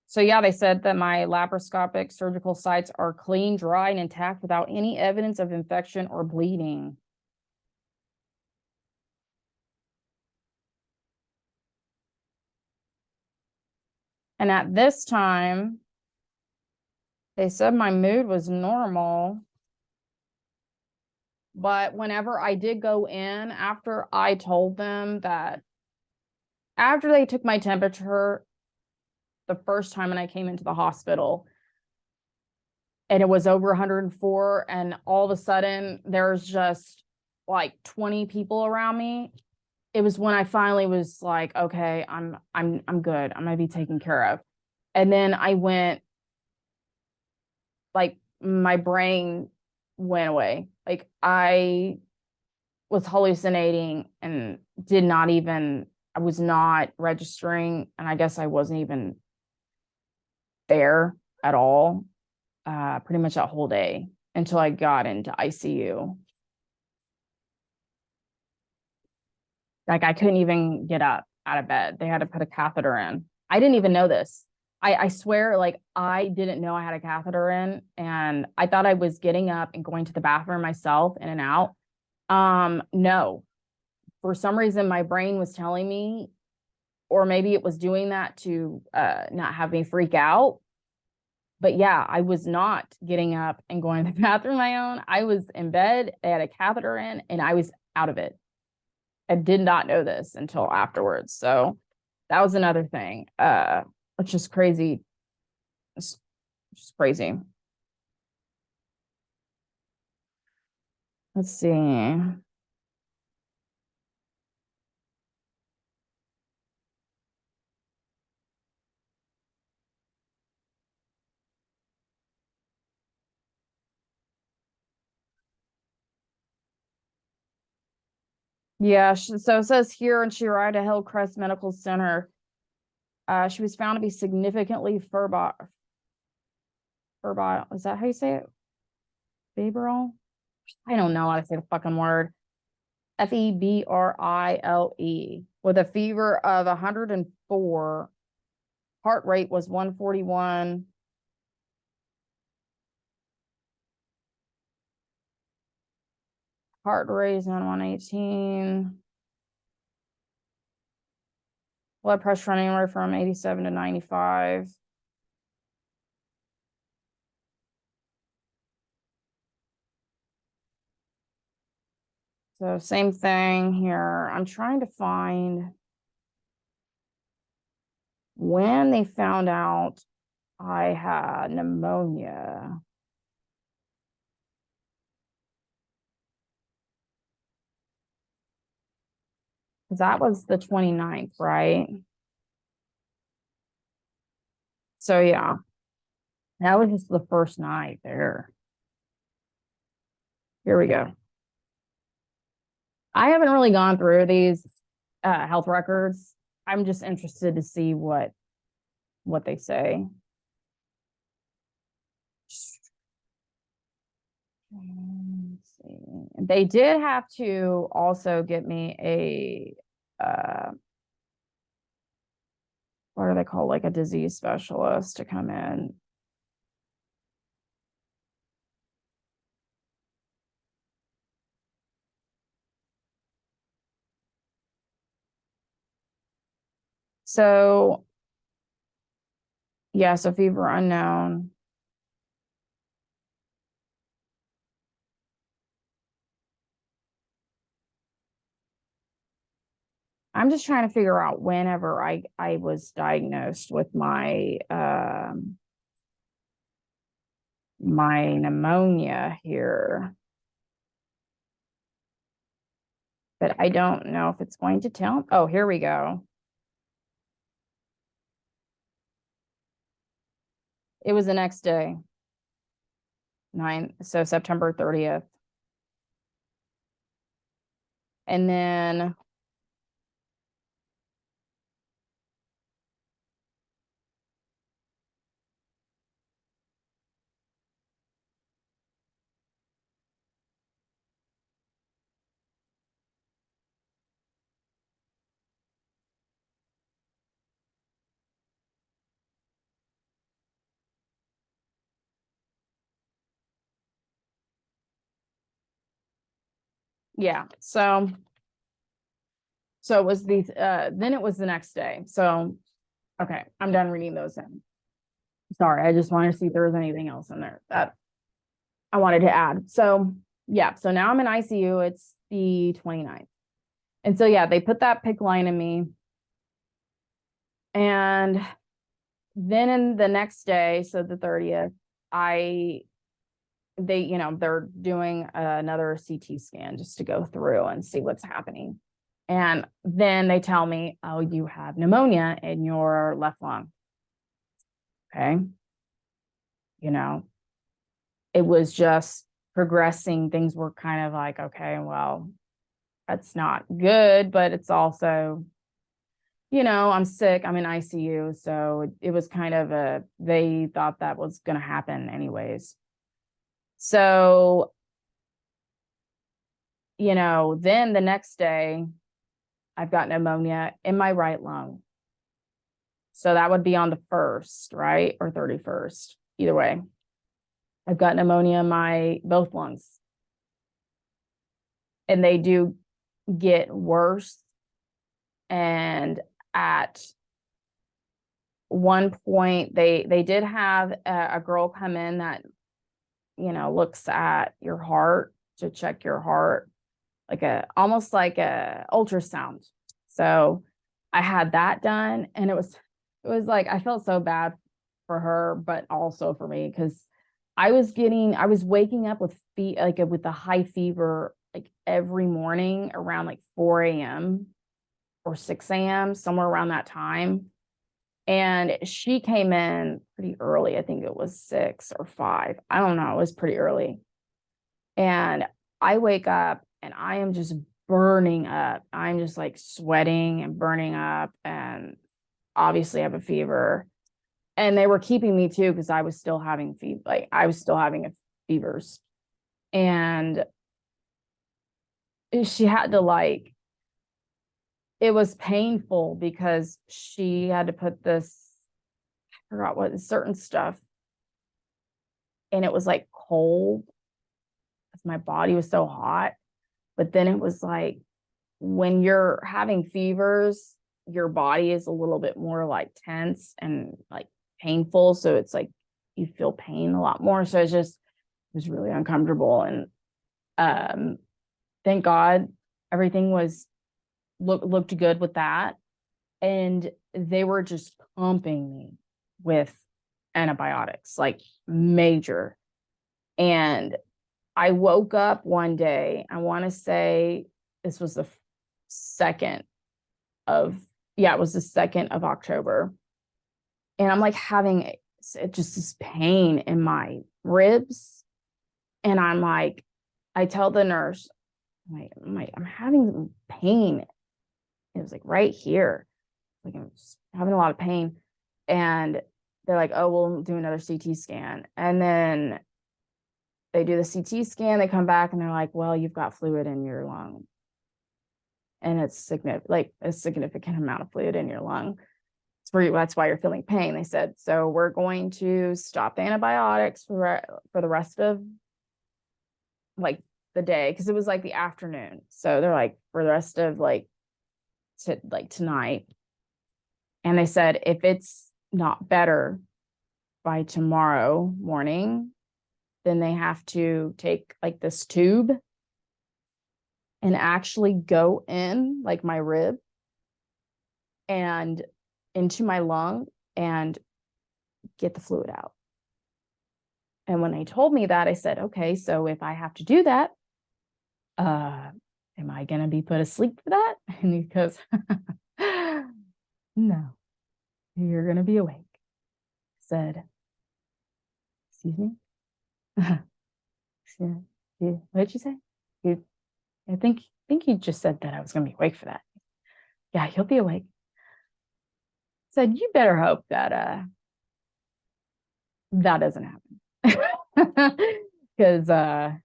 A: So yeah, they said that my laparoscopic surgical sites are clean, dry, and intact without any evidence of infection or bleeding. And at this time, they said my mood was normal. But whenever I did go in, after I told them that after they took my temperature the first time when I came into the hospital, and it was over 104, and all of a sudden there's just like 20 people around me. It was when I finally was like, okay, I'm good. I'm gonna be taken care of. And then I went, like, my brain went away. Like, I was hallucinating and did not even, I was not registering, and I guess I wasn't even there at all, pretty much that whole day until I got into ICU. Like, I couldn't even get up out of bed. They had to put a catheter in. I didn't even know this. I swear, like, I didn't know I had a catheter in, and I thought I was getting up and going to the bathroom myself, in and out. No. For some reason, my brain was telling me, or maybe it was doing that to not have me freak out. But yeah, I was not getting up and going to the bathroom on my own. I was in bed, they had a catheter in, and I was out of it. I did not know this until afterwards. So that was another thing. Which is crazy. It's just crazy. Let's see. Yeah, so it says here, and she arrived at Hillcrest Medical Center. She was found to be significantly febrile. Is that how you say it? Febrile? I don't know how to say the fucking word. Febrile, with a fever of 104. Heart rate was 141. Heart rate is on 118. Blood pressure running anywhere from 87 to 95. So same thing here. I'm trying to find when they found out I had pneumonia. Because that was the 29th, right? So yeah, that was just the first night there. Here we go. I haven't really gone through these health records. I'm just interested to see what they say. Let's see. They did have to also get me a what do they call, like, a disease specialist to come in. So yeah, so fever unknown. I'm just trying to figure out whenever I was diagnosed with my pneumonia here. But I don't know if it's going to tell. Oh, here we go. It was the next day, so September 30th. And then yeah. So it was then it was the next day. So, okay, I'm done reading those in. Sorry, I just wanted to see if there was anything else in there that I wanted to add. So, yeah, so now I'm in ICU. It's the 29th. And so, yeah, they put that PICC line in me. And then in the next day, so the 30th, they're doing another CT scan just to go through and see what's happening. And then they tell me, oh, you have pneumonia in your left lung. Okay. It was just progressing. Things were kind of like, okay, well, that's not good, but it's also, I'm sick. I'm in ICU. So it was kind of they thought that was going to happen anyways. So, then the next day, I've got pneumonia in my right lung. So that would be on the 1st, right? Or 31st, either way. I've got pneumonia in my both lungs. And they do get worse. And at one point, they did have a girl come in that, looks at your heart to check your heart, almost like a ultrasound. So I had that done, and it was like, I felt so bad for her, but also for me, because I was waking up with with a high fever, like every morning around like 4 a.m. or 6 a.m., somewhere around that time. And she came in pretty early. I think it was 6 or 5. I don't know. It was pretty early. And I wake up and I am just burning up. I'm just like sweating and burning up, and obviously I have a fever. And they were keeping me too, because I was still having fever. Like, I was still having fevers. And she had to it was painful because she had to put this, I forgot what, certain stuff. And it was like cold because my body was so hot. But then it was like, when you're having fevers, your body is a little bit more like tense and like painful. So it's like you feel pain a lot more. So it was really uncomfortable. And thank God everything looked good with that. And they were just pumping me with antibiotics, like major. And I woke up one day, I want to say this was the 2nd of, it was the 2nd of October. And I'm like having just this pain in my ribs. And I'm like, I tell the nurse, I'm having pain. It was like right here. Like, I'm just having a lot of pain. And they're like, oh, we'll do another CT scan. And then they do the CT scan, they come back and they're like, well, you've got fluid in your lung. And it's a significant amount of fluid in your lung. That's why you're feeling pain. They said, so we're going to stop the antibiotics for the rest of like the day, because it was like the afternoon. So they're like, for the rest of tonight. And they said, if it's not better by tomorrow morning, then they have to take like this tube and actually go in like my rib and into my lung and get the fluid out. And when they told me that, I said, okay, so if I have to do that, am I going to be put asleep for that? And he goes, no, you're going to be awake. I said, excuse me? What did you say? I think you just said that I was going to be awake for that. Yeah, you'll be awake. Said, you better hope that that doesn't happen. Because I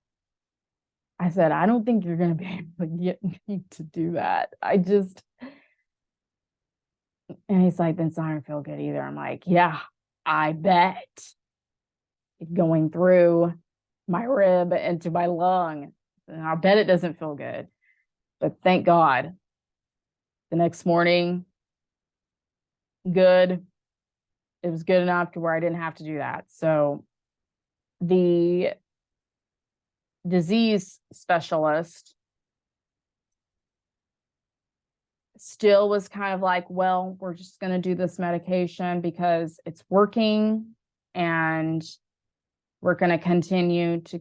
A: said, I don't think you're going to be able to get me to do that. And he's like, then it's not going to feel good either. I'm like, yeah, I bet. Going through my rib into my lung. And I bet it doesn't feel good. But thank God, the next morning, good. It was good enough to where I didn't have to do that. So the disease specialist still was kind of like, well, we're just going to do this medication because it's working, and we're going to continue to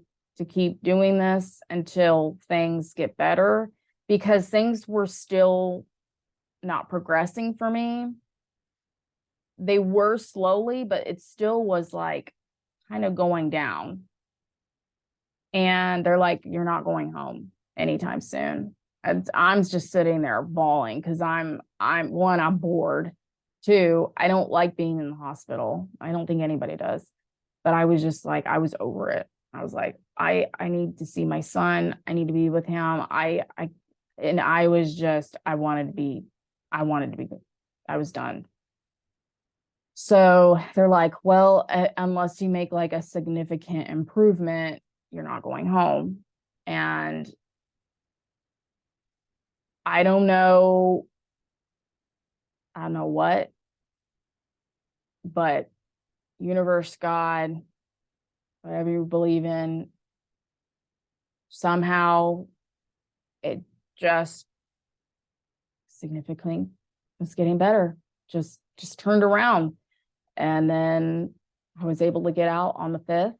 A: keep doing this until things get better, because things were still not progressing for me. They were slowly, but it still was like kind of going down. And they're like, you're not going home anytime soon. And I'm just sitting there bawling because I'm bored. Two, I don't like being in the hospital. I don't think anybody does. But I was just like, I was over it. I was like, I need to see my son. I need to be with him. And I was just, I was done. So they're like, well, unless you make like a significant improvement, you're not going home. And I don't know what, but universe, God, whatever you believe in, somehow it just significantly was getting better. Just turned around. And then I was able to get out on the 5th.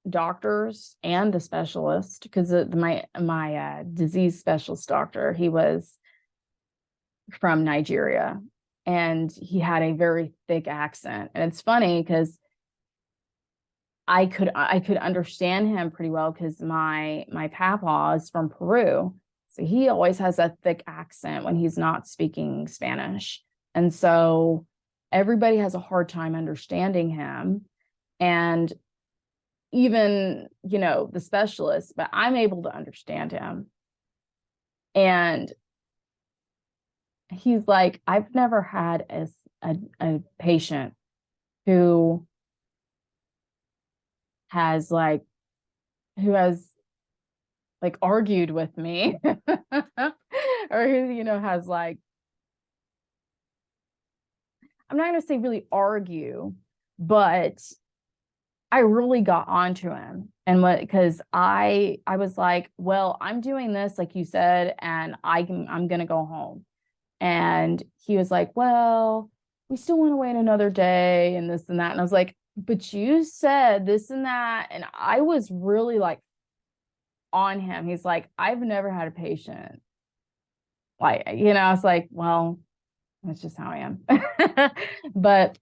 A: Doctors and the specialist, because my disease specialist doctor, he was from Nigeria, and he had a very thick accent. And it's funny because I could understand him pretty well because my papa is from Peru. So he always has a thick accent when he's not speaking Spanish. And so everybody has a hard time understanding him. And even, the specialist, but I'm able to understand him. And he's like, I've never had a patient who has argued with me or who, has like, I'm not going to say really argue, but I really got onto him. And because I was like, well, I'm doing this, like you said, and I'm going to go home. And he was like, well, we still want to wait another day and this and that. And I was like, but you said this and that. And I was really like on him. He's like, I've never had a patient. Like, I was like, well, that's just how I am. But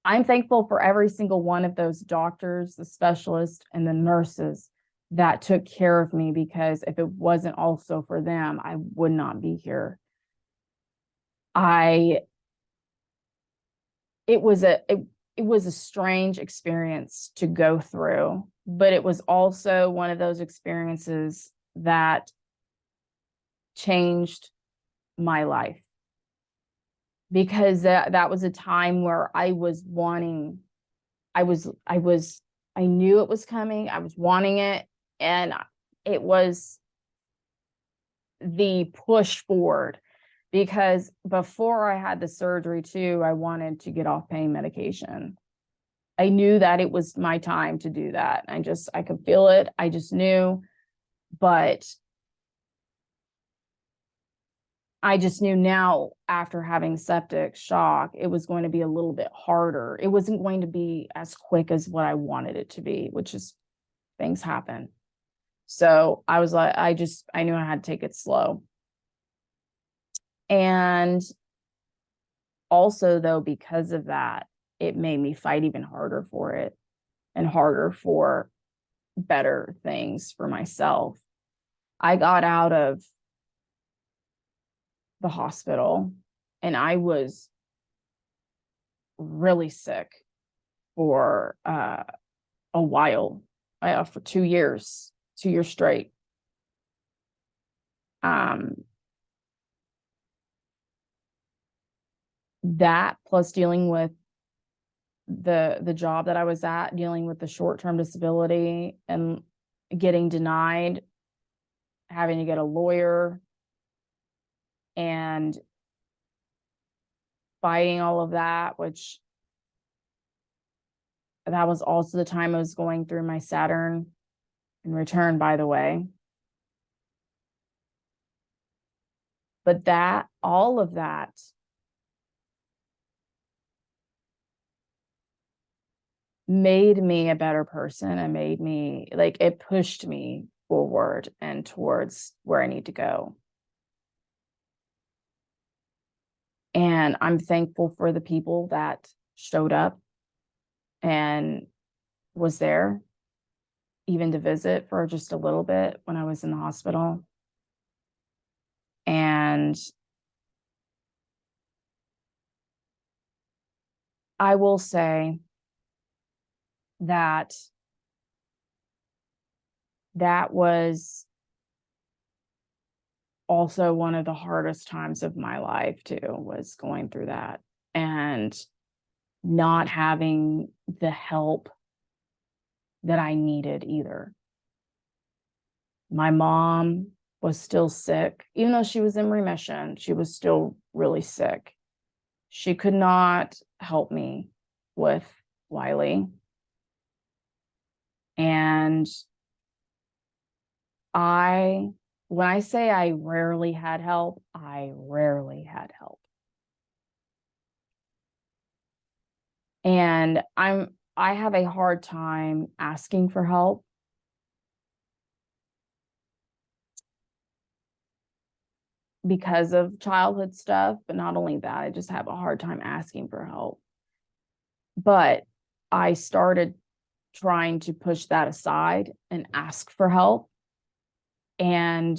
A: I'm thankful for every single one of those doctors, the specialists, and the nurses that took care of me, because if it wasn't also for them, I would not be here. It was a strange experience to go through, but it was also one of those experiences that changed my life, because that was a time where I knew it was coming. I was wanting it, and it was the push forward, because before I had the surgery too, I wanted to get off pain medication. I knew that it was my time to do that. I could feel it. I just knew, but I just knew now, after having septic shock, it was going to be a little bit harder. It wasn't going to be as quick as what I wanted it to be, which is, things happen. So I was like, I knew I had to take it slow. And also, though, because of that, it made me fight even harder for it, and harder for better things for myself. I got out of the hospital and I was really sick for a while, for 2 years straight. That plus dealing with the job that I was at, dealing with the short-term disability and getting denied, having to get a lawyer, and fighting all of that, which that was also the time I was going through my Saturn in return, by the way. But that, all of that made me a better person and made me, like, it pushed me forward and towards where I need to go. And I'm thankful for the people that showed up and was there, even to visit for just a little bit when I was in the hospital. And I will say that that was also one of the hardest times of my life too, was going through that and not having the help that I needed either. My mom was still sick. Even though she was in remission, she was still really sick. She could not help me with Wiley. And when I say I rarely had help, I rarely had help. And I have a hard time asking for help. Because of childhood stuff, but not only that, I just have a hard time asking for help. But I started trying to push that aside and ask for help. And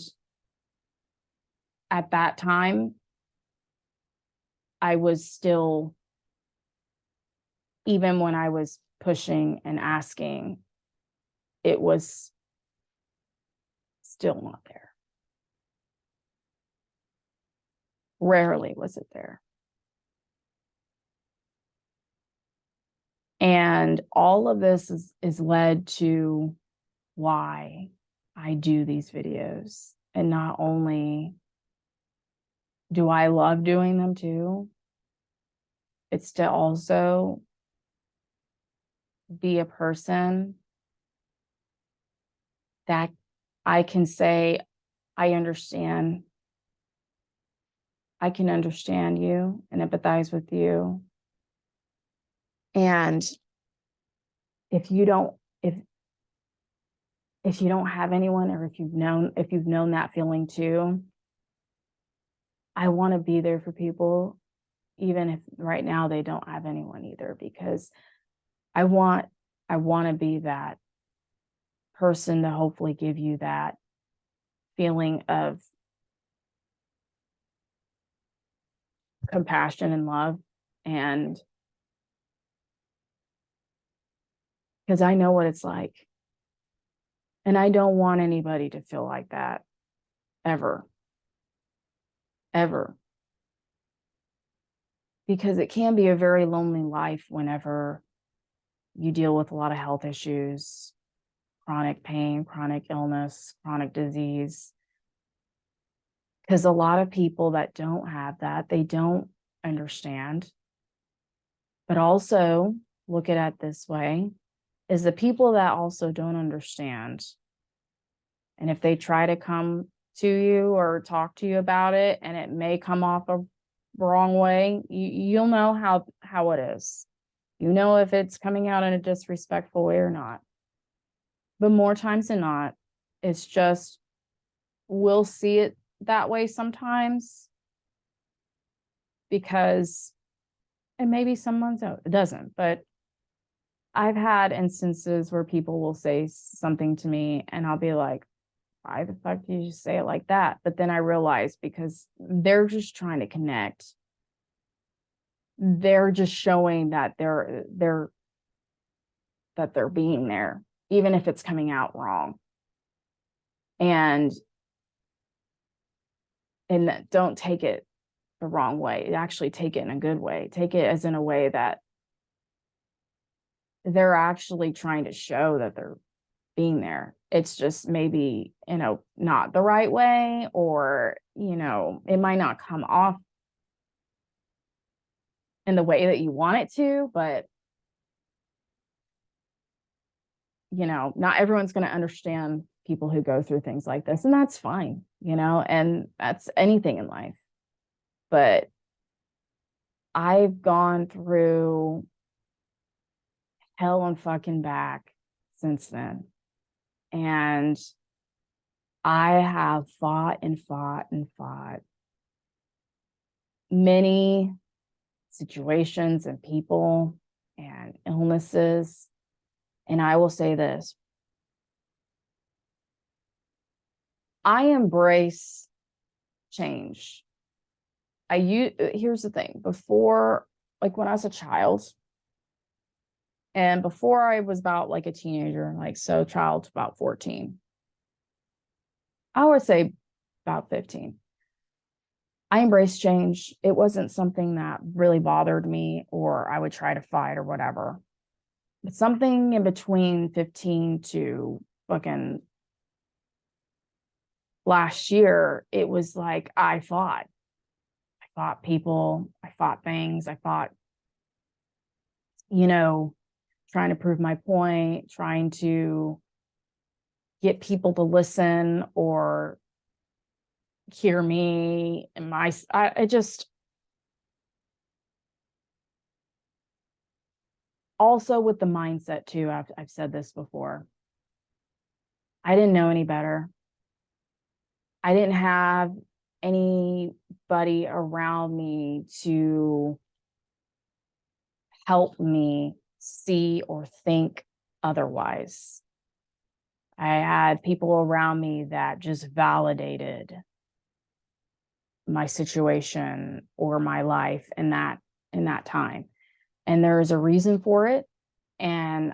A: at that time, I was still, even when I was pushing and asking, it was still not there. Rarely was it there. And all of this is led to why I do these videos. And not only do I love doing them too, it's to also be a person that I can say, I understand. I can understand you and empathize with you. And if you don't have anyone, or if you've known that feeling too, I want to be there for people, even if right now they don't have anyone either, because I want to be that person to hopefully give you that feeling of compassion and love. And because I know what it's like. And I don't want anybody to feel like that ever. Ever. Because it can be a very lonely life whenever you deal with a lot of health issues, chronic pain, chronic illness, chronic disease. Because a lot of people that don't have that, they don't understand. But also, look at it this way, is the people that also don't understand. And if they try to come to you or talk to you about it, and it may come off a wrong way, you'll know how it is. You know if it's coming out in a disrespectful way or not. But more times than not, it's just, we'll see it that way sometimes because, and maybe someone doesn't, but I've had instances where people will say something to me and I'll be like, why the fuck did you say it like that? But then I realize, because they're just trying to connect. They're just showing that they're being there, even if it's coming out wrong. And don't take it the wrong way. Actually take it in a good way. Take it as in a way that they're actually trying to show that they're being there. It's just maybe, not the right way, or, it might not come off in the way that you want it to, but not everyone's going to understand people who go through things like this, and that's fine, and that's anything in life. But I've gone through hell and fucking back since then. And I have fought and fought and fought many situations and people and illnesses. And I will say this: I embrace change. Here's the thing: before, like when I was a child, and before I was about like a teenager, child to about 14, I would say about 15, I embraced change. It wasn't something that really bothered me or I would try to fight or whatever. But something in between 15 to fucking last year, it was like I fought. I fought people. I fought things. I fought, trying to prove my point, trying to get people to listen or hear me and I just also with the mindset too. I've said this before. I didn't know any better. I didn't have anybody around me to help me see or think otherwise. I had people around me that just validated my situation or my life in that time. And there is a reason for it. And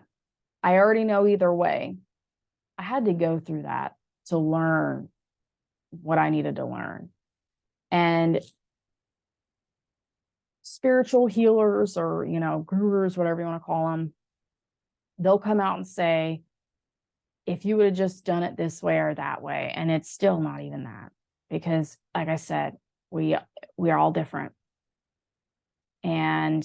A: I already know either way. I had to go through that to learn what I needed to learn. And spiritual healers or, gurus, whatever you want to call them, they'll come out and say, if you would have just done it this way or that way. And it's still not even that, because like I said, we are all different. And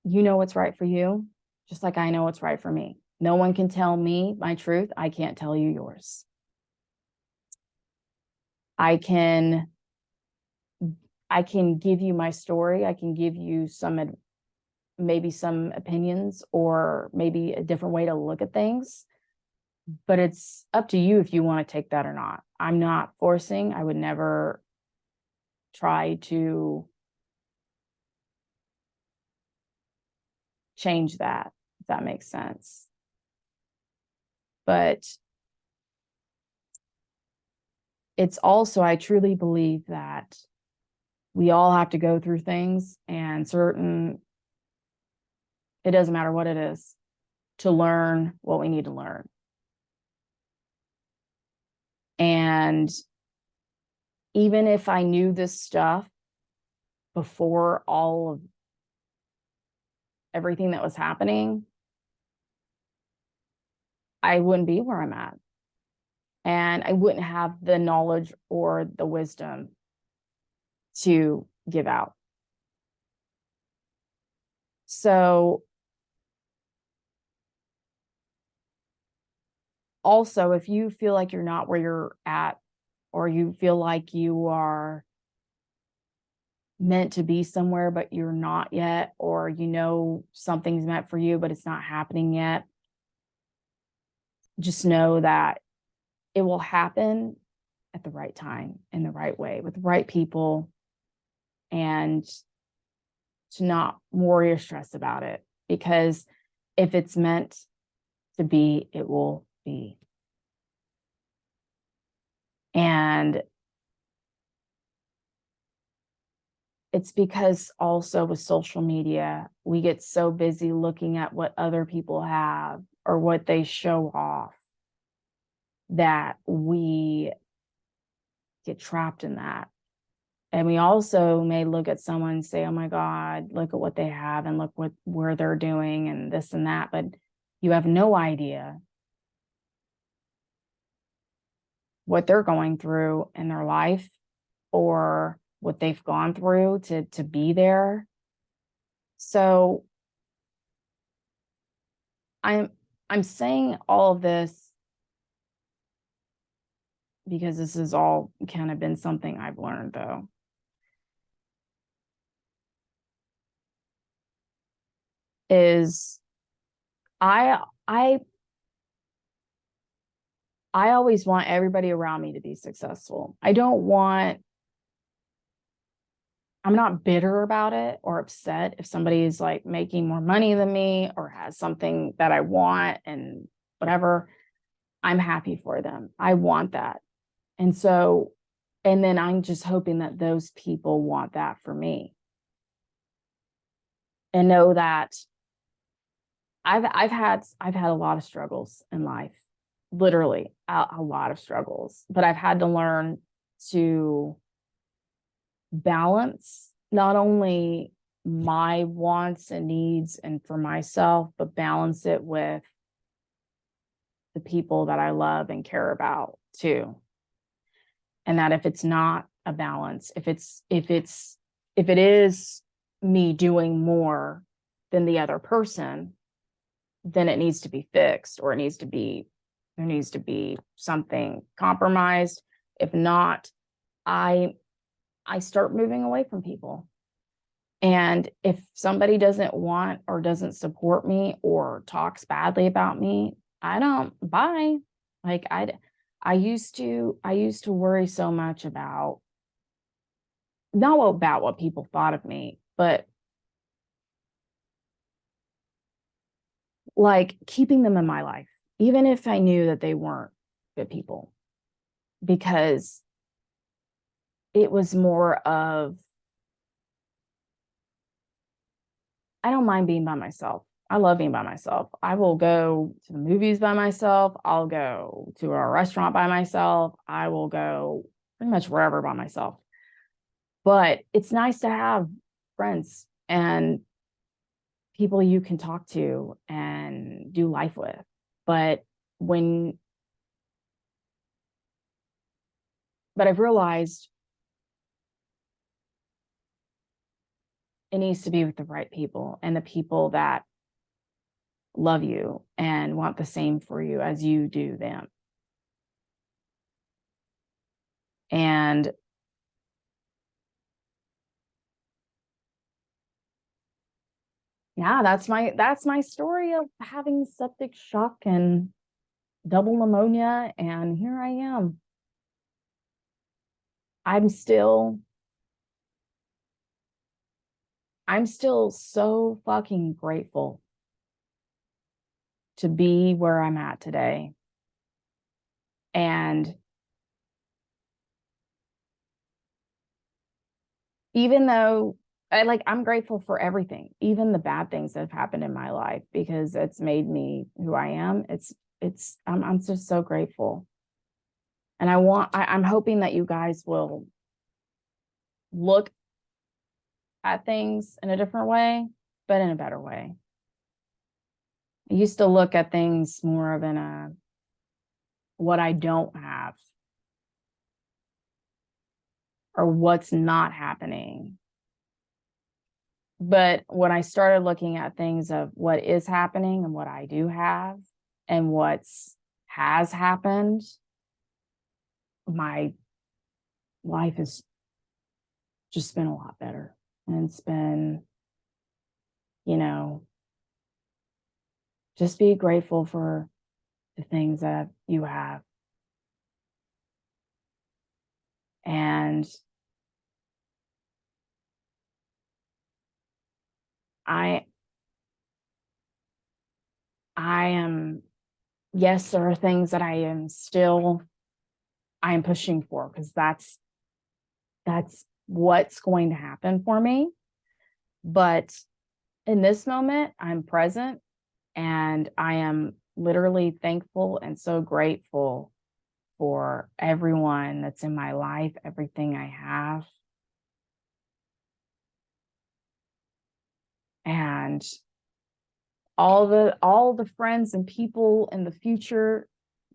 A: you know what's right for you, just like I know what's right for me. No one can tell me my truth. I can't tell you yours. I can give you my story. I can give you maybe some opinions or maybe a different way to look at things, but it's up to you if you want to take that or not. I'm not forcing. I would never try to change that, if that makes sense. But it's also, I truly believe that we all have to go through things, and it doesn't matter what it is, to learn what we need to learn. And even if I knew this stuff before all of everything that was happening, I wouldn't be where I'm at. And I wouldn't have the knowledge or the wisdom to give out. So also, if you feel like you're not where you're at, or you feel like you are meant to be somewhere, but you're not yet, or something's meant for you, but it's not happening yet, just know that it will happen at the right time, in the right way, with the right people, and to not worry or stress about it, because if it's meant to be, it will be. And it's because also with social media, we get so busy looking at what other people have or what they show off that we get trapped in that. And we also may look at someone and say, oh my God, look at what they have and look where they're doing and this and that. But you have no idea what they're going through in their life or what they've gone through to be there. So I'm saying all of this because this has all kind of been something I've learned, though. Is I I I always want everybody around me to be successful. I'm not bitter about it or upset if somebody is like making more money than me or has something that I want and whatever. I'm happy for them. I want that. And so, and then I'm just hoping that those people want that for me and know that I've had a lot of struggles in life, literally a lot of struggles, but I've had to learn to balance not only my wants and needs and for myself, but balance it with the people that I love and care about too. And that if it's not a balance, if it is me doing more than the other person, then it needs to be fixed, or there needs to be something compromised. If not, I start moving away from people. And if somebody doesn't want or doesn't support me or talks badly about me, I don't bye. Like I used to worry so much about not about what people thought of me, but like keeping them in my life, even if I knew that they weren't good people, because it was more of, I don't mind being by myself. I love being by myself. I will go to the movies by myself. I'll go to a restaurant by myself. I will go pretty much wherever by myself. But it's nice to have friends and people you can talk to and do life with. But when, but I've realized it needs to be with the right people and the people that love you and want the same for you as you do them. And yeah, that's my story of having septic shock and double pneumonia, and here I am. I'm still so fucking grateful to be where I'm at today. And even though I'm grateful for everything, even the bad things that have happened in my life, because it's made me who I am. I'm just so grateful. And I'm hoping that you guys will look at things in a different way, but in a better way. I used to look at things more of in a what I don't have or what's not happening. But when I started looking at things of what is happening and what I do have and what's has happened, my life has just been a lot better. And it's been, you know, just be grateful for the things that you have. And I am, yes, there are things that I am pushing for, because that's what's going to happen for me. But in this moment, I'm present and I am literally thankful and so grateful for everyone that's in my life, everything I have. and all the friends and people in the future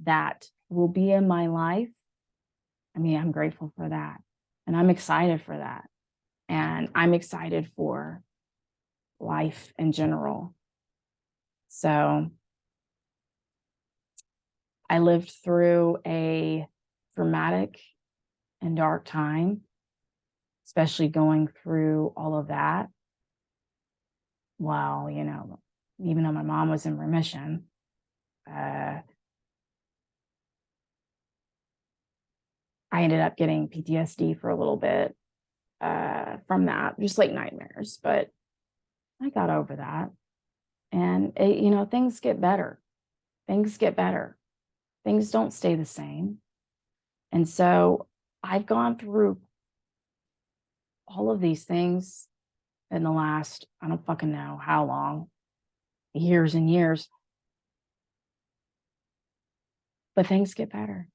A: that will be in my life. I mean, I'm grateful for that. And I'm excited for that. And I'm excited for life in general. So I lived through a traumatic and dark time, especially going through all of that. Well, you know, even though my mom was in remission, I ended up getting PTSD for a little bit from that, just like nightmares. But I got over that. And, you know, things get better. Things get better. Things don't stay the same. And so I've gone through all of these things in the last, I don't fucking know how long, years and years. But things get better.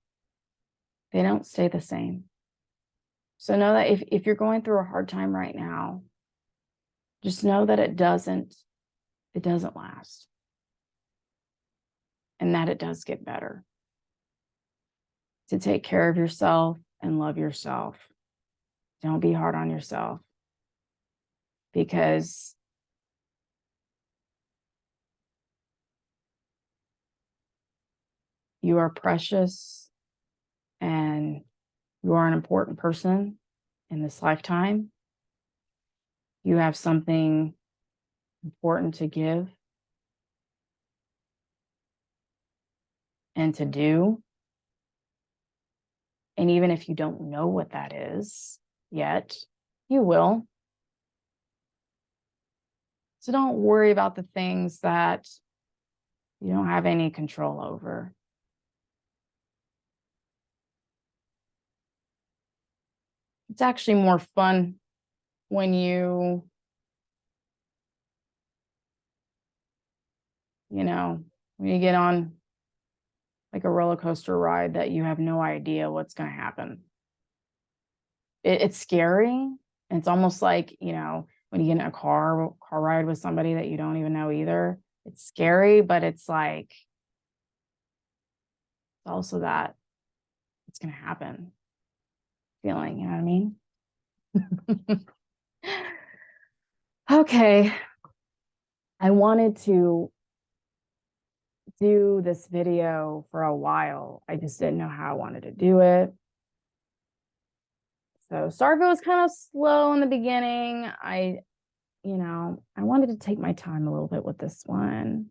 A: They don't stay the same. So know that if you're going through a hard time right now, just know that it doesn't last. And that it does get better. To take care of yourself and love yourself. Don't be hard on yourself. Because you are precious and you are an important person in this lifetime. You have something important to give and to do. And even if you don't know what that is yet, you will. So don't worry about the things that you don't have any control over. It's actually more fun when you know, when you get on like a roller coaster ride that you have no idea what's going to happen. It's scary. And it's almost like, you know, when you get in a car ride with somebody that you don't even know either. It's scary, but it's like, it's also that it's going to happen feeling, you know what I mean? Okay. I wanted to do this video for a while. I just didn't know how I wanted to do it. So sorry if it was kind of slow in the beginning. I wanted to take my time a little bit with this one.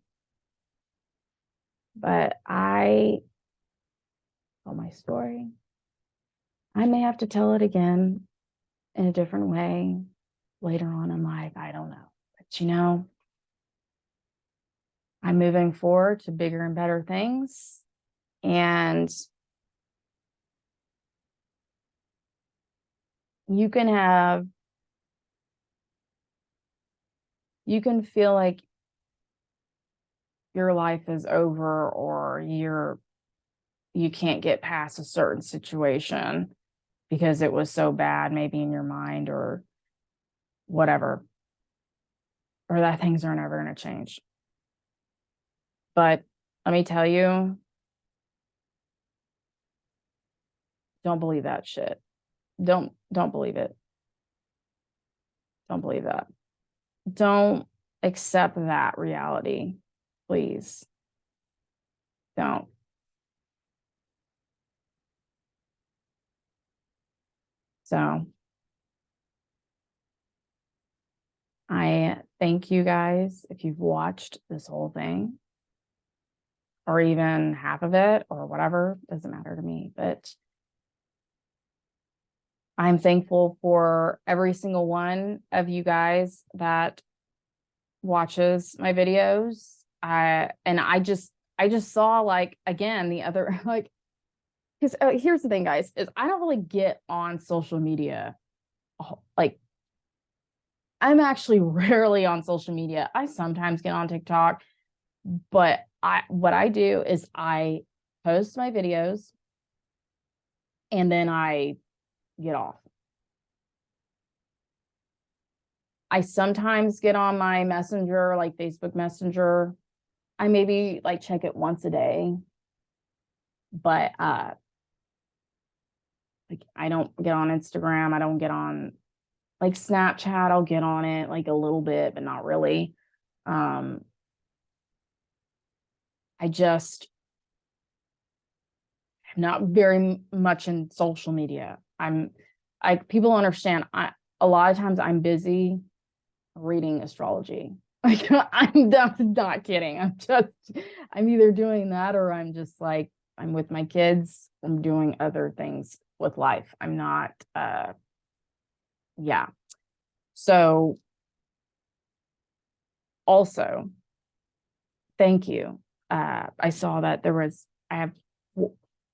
A: But I tell my story. I may have to tell it again in a different way later on in life. I don't know. But you know, I'm moving forward to bigger and better things. And you can feel like your life is over, or you can't get past a certain situation because it was so bad, maybe in your mind or whatever, or that things are never going to change. But let me tell you, don't believe that shit. Don't believe it. Don't believe that. Don't accept that reality, please. Don't. So I thank you guys if you've watched this whole thing, or even half of it, or whatever. Doesn't matter to me. But I'm thankful for every single one of you guys that watches my videos. I just saw, like, again, the other, like, because here's the thing, guys, is I don't really get on social media. Like, I'm actually rarely on social media. I sometimes get on TikTok, but what I do is I post my videos and then I get off. I sometimes get on my messenger, like Facebook Messenger. I maybe like check it once a day, but like I don't get on Instagram. I don't get on like Snapchat. I'll get on it like a little bit, but not really. I just am not very much in social media. People understand a lot of times I'm busy reading astrology. Like I'm not kidding. I'm either doing that or I'm just like I'm with my kids. I'm doing other things with life. I'm not yeah. So also, thank you. I saw that I have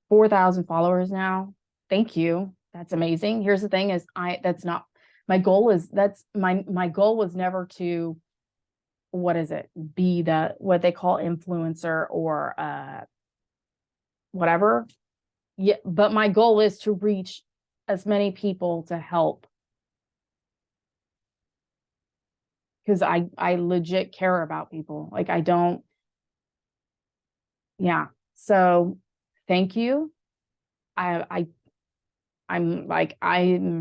A: 4,000 followers now. Thank you. That's amazing. Here's the thing is that's not my goal my goal was never to, what is it? Be what they call influencer or whatever. Yeah, but my goal is to reach as many people to help, because I legit care about people. Like I don't, yeah. So thank you. I'm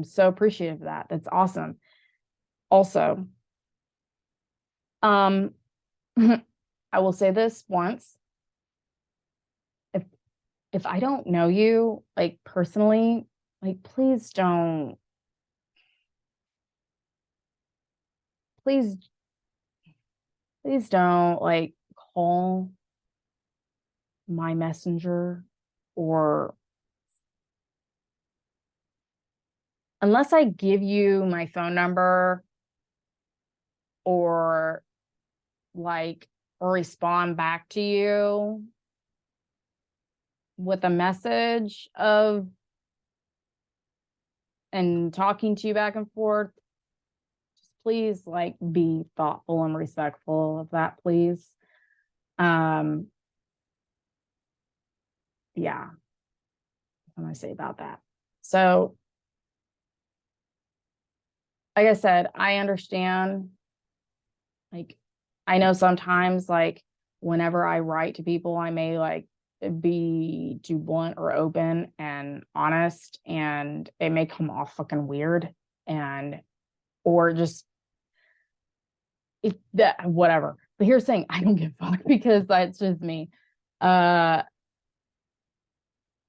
A: so appreciative of that. That's awesome. Also, I will say this once. If I don't know you like personally, like please please don't like call my messenger, or unless I give you my phone number or like or respond back to you with a message of and talking to you back and forth, just please like be thoughtful and respectful of that, please. um yeah, what can I say about that? So like I said, I understand, like I know sometimes like whenever I write to people, I may like be too blunt or open and honest, and it may come off fucking weird, and or just that whatever. But here's the thing, I don't give a fuck because that's just me. Uh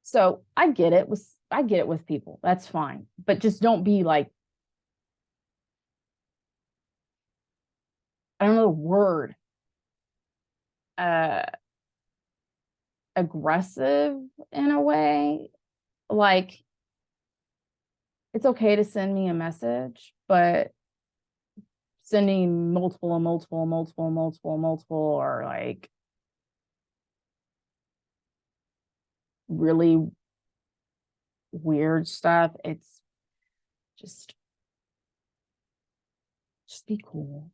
A: so I get it with people. That's fine. But just don't be like, I don't know the word, uh aggressive in a way. Like it's okay to send me a message, but sending multiple, or like really weird stuff, it's just be cool.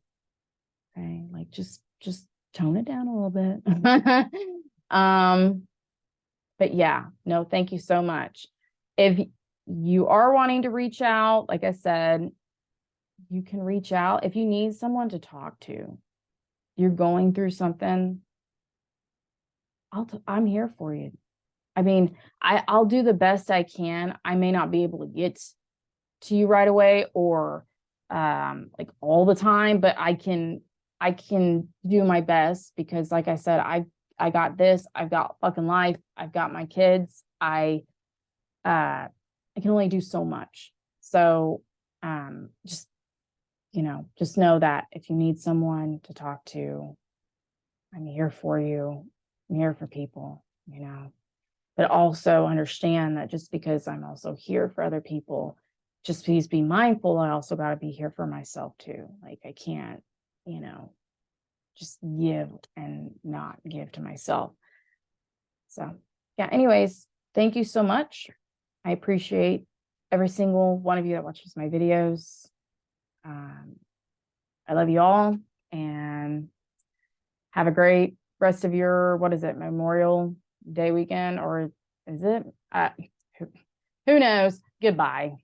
A: Okay. Like just tone it down a little bit. But yeah, no, thank you so much. If you are wanting to reach out, like I said, you can reach out. If you need someone to talk to, you're going through something, I'm here for you. I mean, I'll do the best I can. I may not be able to get to you right away or like all the time, but I can do my best, because like I said, I got this, I've got fucking life, I've got my kids. I can only do so much. So just just know that if you need someone to talk to, I'm here for you. I'm here for people. But also understand that just because I'm also here for other people, just please be mindful. I also got to be here for myself too. Like I can't, just give and not give to myself. So yeah, anyways, thank you so much. I appreciate every single one of you that watches my videos. I love you all, and have a great rest of your, what is it, Memorial Day weekend, or is it? Who knows? Goodbye.